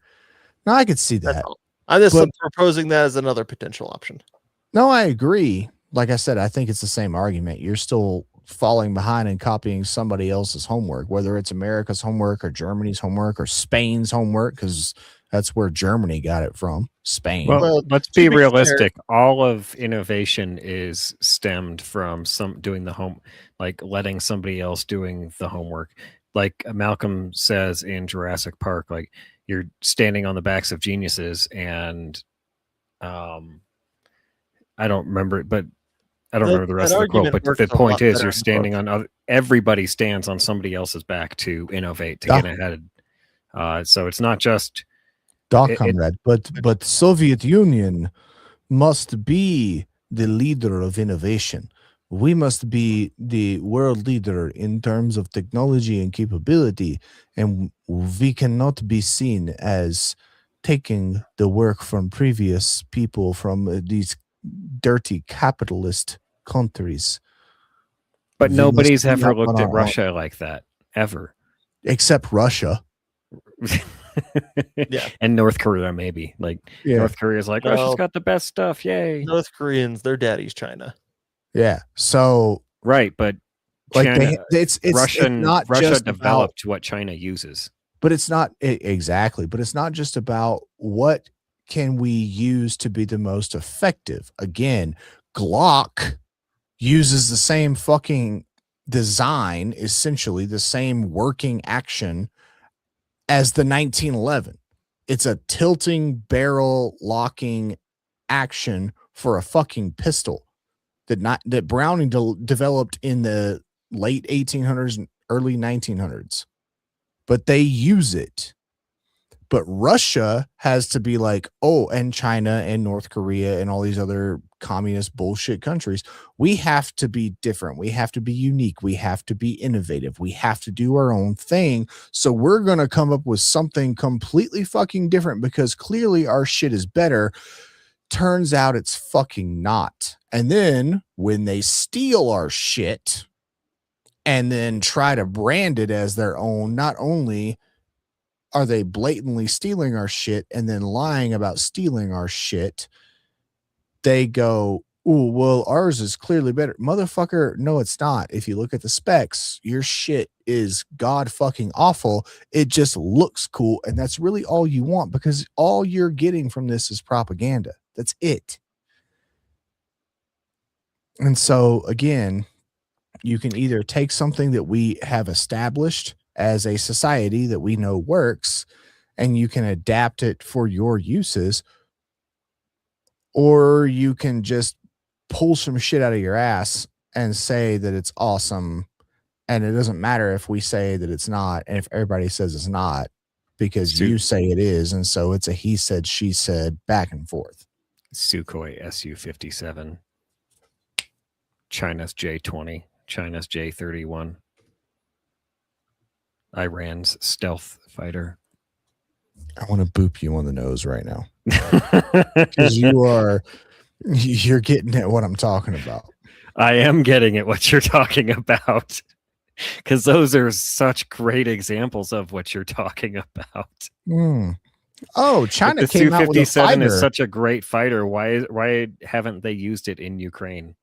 No, I could see That's that. all. I'm just But- proposing that as another potential option. No, I agree. like I said, I think it's the same argument. You're still falling behind and copying somebody else's homework, whether it's America's homework or Germany's homework or Spain's homework, because that's where Germany got it from. Spain. Well, let's to be be realistic. All of innovation is stemmed from doing the like letting somebody else doing the homework. Like Malcolm says in Jurassic Park, like you're standing on the backs of geniuses, and I don't remember it, but I don't remember the rest of the quote. But the point is, you're standing on everybody stands on somebody else's back to innovate, to get ahead. So it's not just comrade, but Soviet Union must be the leader of innovation. We must be the world leader in terms of technology and capability, and we cannot be seen as taking the work from previous people from these dirty capitalist countries. But nobody's ever looked at Russia like that, ever. Except Russia. Yeah. And North Korea, maybe. Like North Korea's like, Russia's got the best stuff, yay. North Koreans, their daddy's China. Yeah. So right, but like China, it's not Russia just developed what China uses. But it's not exactly, but it's not just about what can we use to be the most effective. Again, Glock uses the same fucking design, essentially the same working action as the 1911. It's a tilting barrel locking action for a fucking pistol that Browning developed in the late 1800s and early 1900s. But they use it. But Russia has to be like, oh, and China and North Korea and all these other communist bullshit countries, we have to be different. We have to be unique. We have to be innovative. We have to do our own thing. So we're going to come up with something completely fucking different because clearly our shit is better. Turns out it's fucking not. And then when they steal our shit and then try to brand it as their own, not only are they blatantly stealing our shit and then lying about stealing our shit, they go, oh, well, ours is clearly better. Motherfucker, no, it's not. If you look at the specs, your shit is god fucking awful. It just looks cool. And that's really all you want because all you're getting from this is propaganda. That's it. And so, again, you can either take something that we have established as a society that we know works and you can adapt it for your uses, or you can just pull some shit out of your ass and say that it's awesome. And it doesn't matter if we say that it's not, and if everybody says it's not, because you say it is. And so it's a he said, she said, back and forth. Sukhoi Su-57, China's J-20, China's J-31, Iran's stealth fighter. I want to boop you on the nose right now. Because you're getting at what I'm talking about. I am getting at what you're talking about. Because those are such great examples of what you're talking about. Oh, China like came out with a fighter. Is such a great fighter. Why haven't they used it in Ukraine?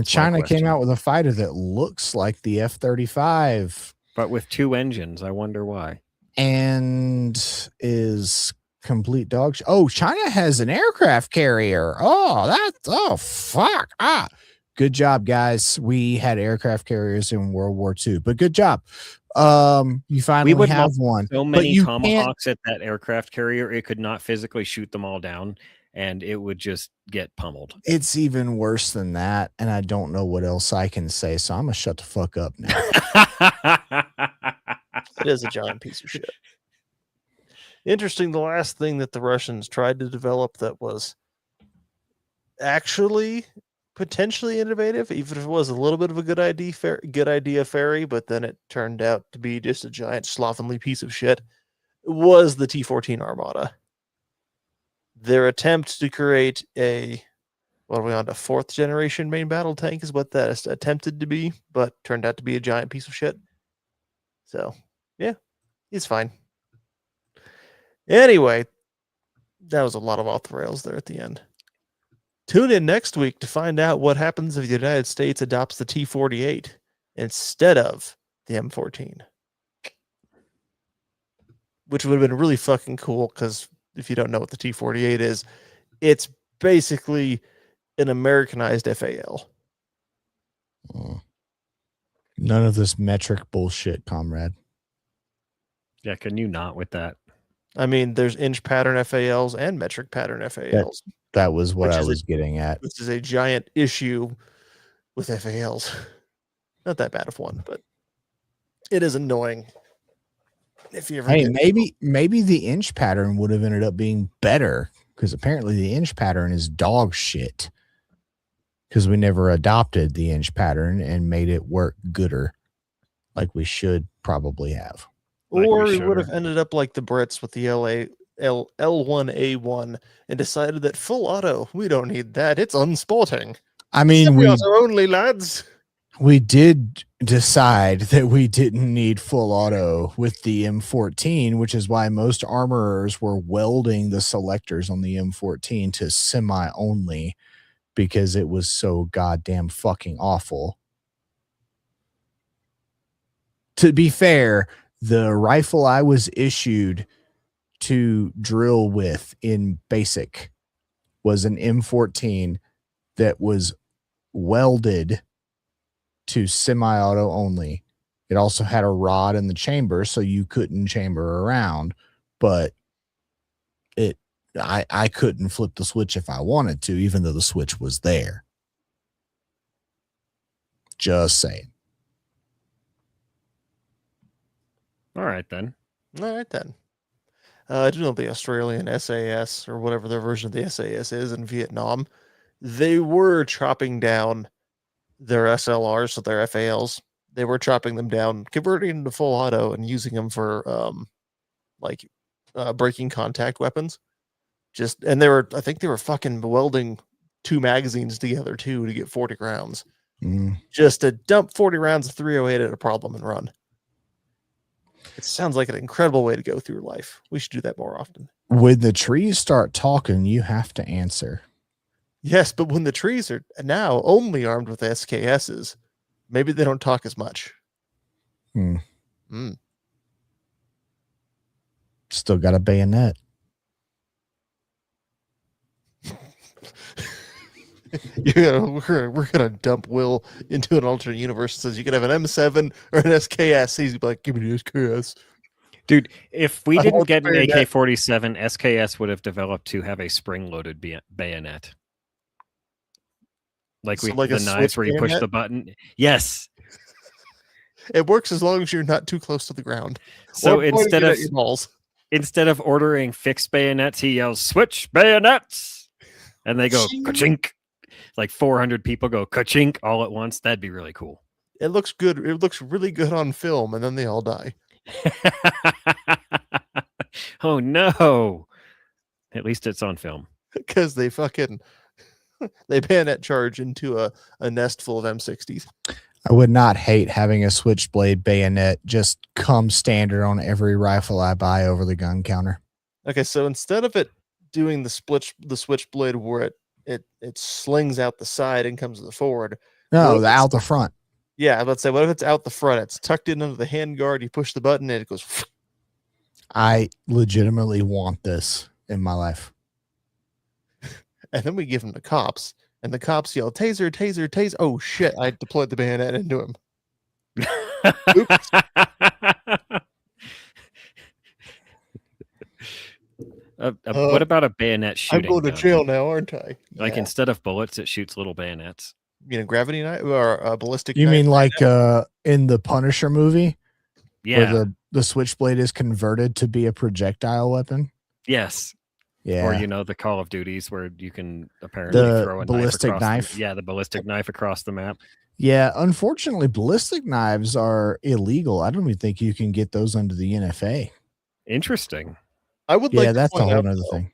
China came out with a fighter that looks like the F-35. But with 2 engines. I wonder why. And is complete dog shit. Oh, China has an aircraft carrier. Oh, fuck. Good job, guys. We had aircraft carriers in World War II, but good job. You finally have one. So many tomahawks at that aircraft carrier, it could not physically shoot them all down, and it would just get pummeled. It's even worse than that, and I don't know what else I can say, so I'm gonna shut the fuck up now. It is a giant piece of shit. Interesting, the last thing that the Russians tried to develop that was actually potentially innovative, even if it was a little bit of a good idea fairy, but then it turned out to be just a giant slovenly piece of shit, was the T-14 Armada. Their attempt to create what are we on to, 4th generation main battle tank is what that attempted to be, but turned out to be a giant piece of shit. So, yeah, it's fine. Anyway, that was a lot of off the rails there at the end. Tune in next week to find out what happens if the United States adopts the T-48 instead of the M14. Which would have been really fucking cool, because if you don't know what the T-48 is, it's basically an Americanized FAL. None of this metric bullshit, comrade. Yeah, can you not with that? I mean, there's inch pattern FALs and metric pattern FALs. That was what Which I is was getting at. This is a giant issue with FALs. Not that bad of one, but it is annoying. If you ever Hey, maybe the inch pattern would have ended up being better, because apparently the inch pattern is dog shit. Because we never adopted the inch pattern and made it work gooder, like we should probably have. Or we would have ended up like the Brits with the L1A1 and decided that full auto, we don't need that. It's unsporting. I mean, Semi-auto only, lads. We did decide that we didn't need full auto with the M14, which is why most armorers were welding the selectors on the M14 to semi only, because it was so goddamn fucking awful. To be fair, the rifle I was issued to drill with in basic was an M14 that was welded to semi-auto only. It also had a rod in the chamber, so you couldn't chamber around, but I couldn't flip the switch if I wanted to, even though the switch was there. Just saying. All right then. I do know the Australian SAS, or whatever their version of the SAS is, in Vietnam. They were chopping down their SLRs, so their FALs. They were chopping them down, converting them to full auto, and using them for breaking contact weapons. I think they were fucking welding 2 magazines together too to get 40 rounds. Just to dump 40 rounds of 308 at a problem and run. It sounds like an incredible way to go through life. We should do that more often. When the trees start talking, you have to answer. Yes, but when the trees are now only armed with SKSs, maybe they don't talk as much. Still got a bayonet. Yeah, we're gonna dump Will into an alternate universe that says you can have an M7 or an SKS. He's like, give me the SKS. Dude, if we didn't get an AK-47, SKS would have developed to have a spring-loaded bayonet. Like the knives where you push the button. Yes. It works as long as you're not too close to the ground. So instead of ordering fixed bayonets, he yells, "Switch bayonets!" And they go ka-chink. Like 400 people go ka-chink all at once. That'd be really cool. It looks good. It looks really good on film, and then they all die. Oh no. At least it's on film. Because they bayonet charge into a nest full of M60s. I would not hate having a switchblade bayonet just come standard on every rifle I buy over the gun counter. Okay, so instead of it doing the switchblade where it slings out the side and comes to the forward. No, out the front. Yeah, let's say, what if it's out the front? It's tucked in under the handguard. You push the button and it goes. I legitimately want this in my life. And then we give them to cops, and the cops yell, "Taser, taser, taser!" Oh shit! I deployed the bayonet into him. Oops. What about a bayonet shooting? I'm going to jail now, aren't I? Like instead of bullets, it shoots little bayonets. You know, gravity knife or ballistic. You knife mean like in the Punisher movie? Yeah. Where the switchblade is converted to be a projectile weapon? Yes. Yeah. Or the Call of Duties where you can apparently throw a ballistic knife. The ballistic knife across the map. Yeah, unfortunately, ballistic knives are illegal. I don't even think you can get those under the NFA. Interesting. I would like that's a whole other thing.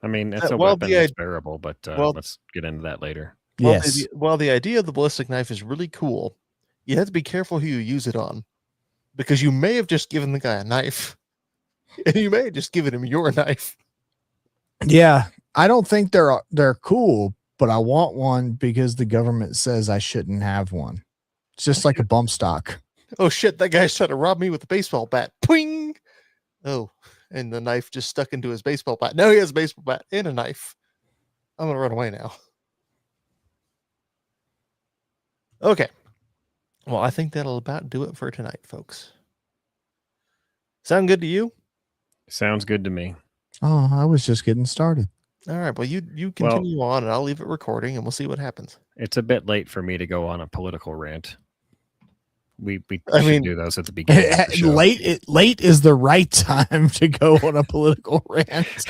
I mean, it's a weapon that's bearable, but let's get into that later. Yes. While the idea of the ballistic knife is really cool, you have to be careful who you use it on, because you may have just given the guy a knife, and you may have just given him your knife. Yeah, I don't think they're cool, but I want one because the government says I shouldn't have one. It's just like a bump stock. Oh shit, that guy's trying to rob me with a baseball bat. Pwing! Oh, and the knife just stuck into his baseball bat. Now he has a baseball bat and a knife. I'm gonna run away now. Okay. Well, I think that'll about do it for tonight, folks. Sound good to you? Sounds good to me. Oh, I was just getting started. All right. Well, you continue on, and I'll leave it recording, and we'll see what happens. It's a bit late for me to go on a political rant. We I should mean- do those at the beginning of the show. Late is the right time to go on a political rant.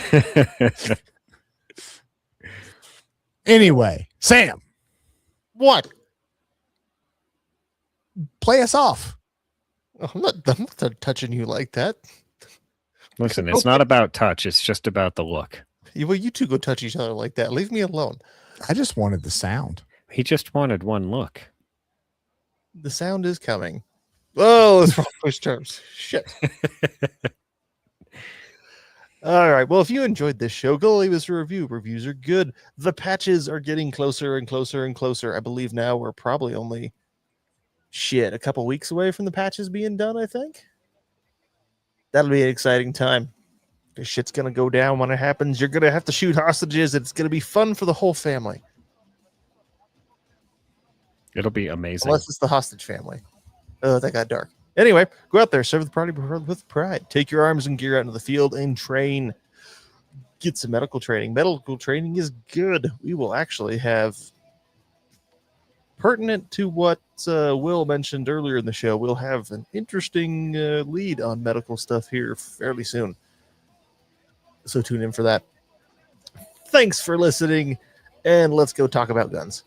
Anyway, Sam, What? play us off. Oh, I'm not touching you like that. Listen, it's not about touch. It's just about the look. Well, you two go touch each other like that. Leave me alone. I just wanted the sound. He just wanted one look. The sound is coming. Oh, let's push terms. Shit. All right. Well, if you enjoyed this show, go leave us a review. Reviews are good. The patches are getting closer and closer and closer. I believe now we're probably only a couple weeks away from the patches being done, I think. That'll be an exciting time. This shit's going to go down when it happens. You're going to have to shoot hostages. It's going to be fun for the whole family. It'll be amazing. Unless it's the hostage family. Oh, that got dark. Anyway, go out there, serve the party with pride. Take your arms and gear out into the field and train. Get some medical training. Medical training is good. We will actually have, pertinent to what Will mentioned earlier in the show, we'll have an interesting lead on medical stuff here fairly soon. So tune in for that. Thanks for listening, and let's go talk about guns.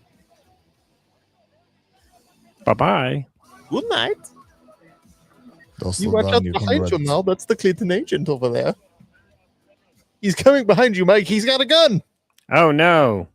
Bye-bye. Good night. Those You little watch out gun, behind you can now. That's the Clinton agent over there. He's coming behind you, Mike. He's got a gun. Oh, no.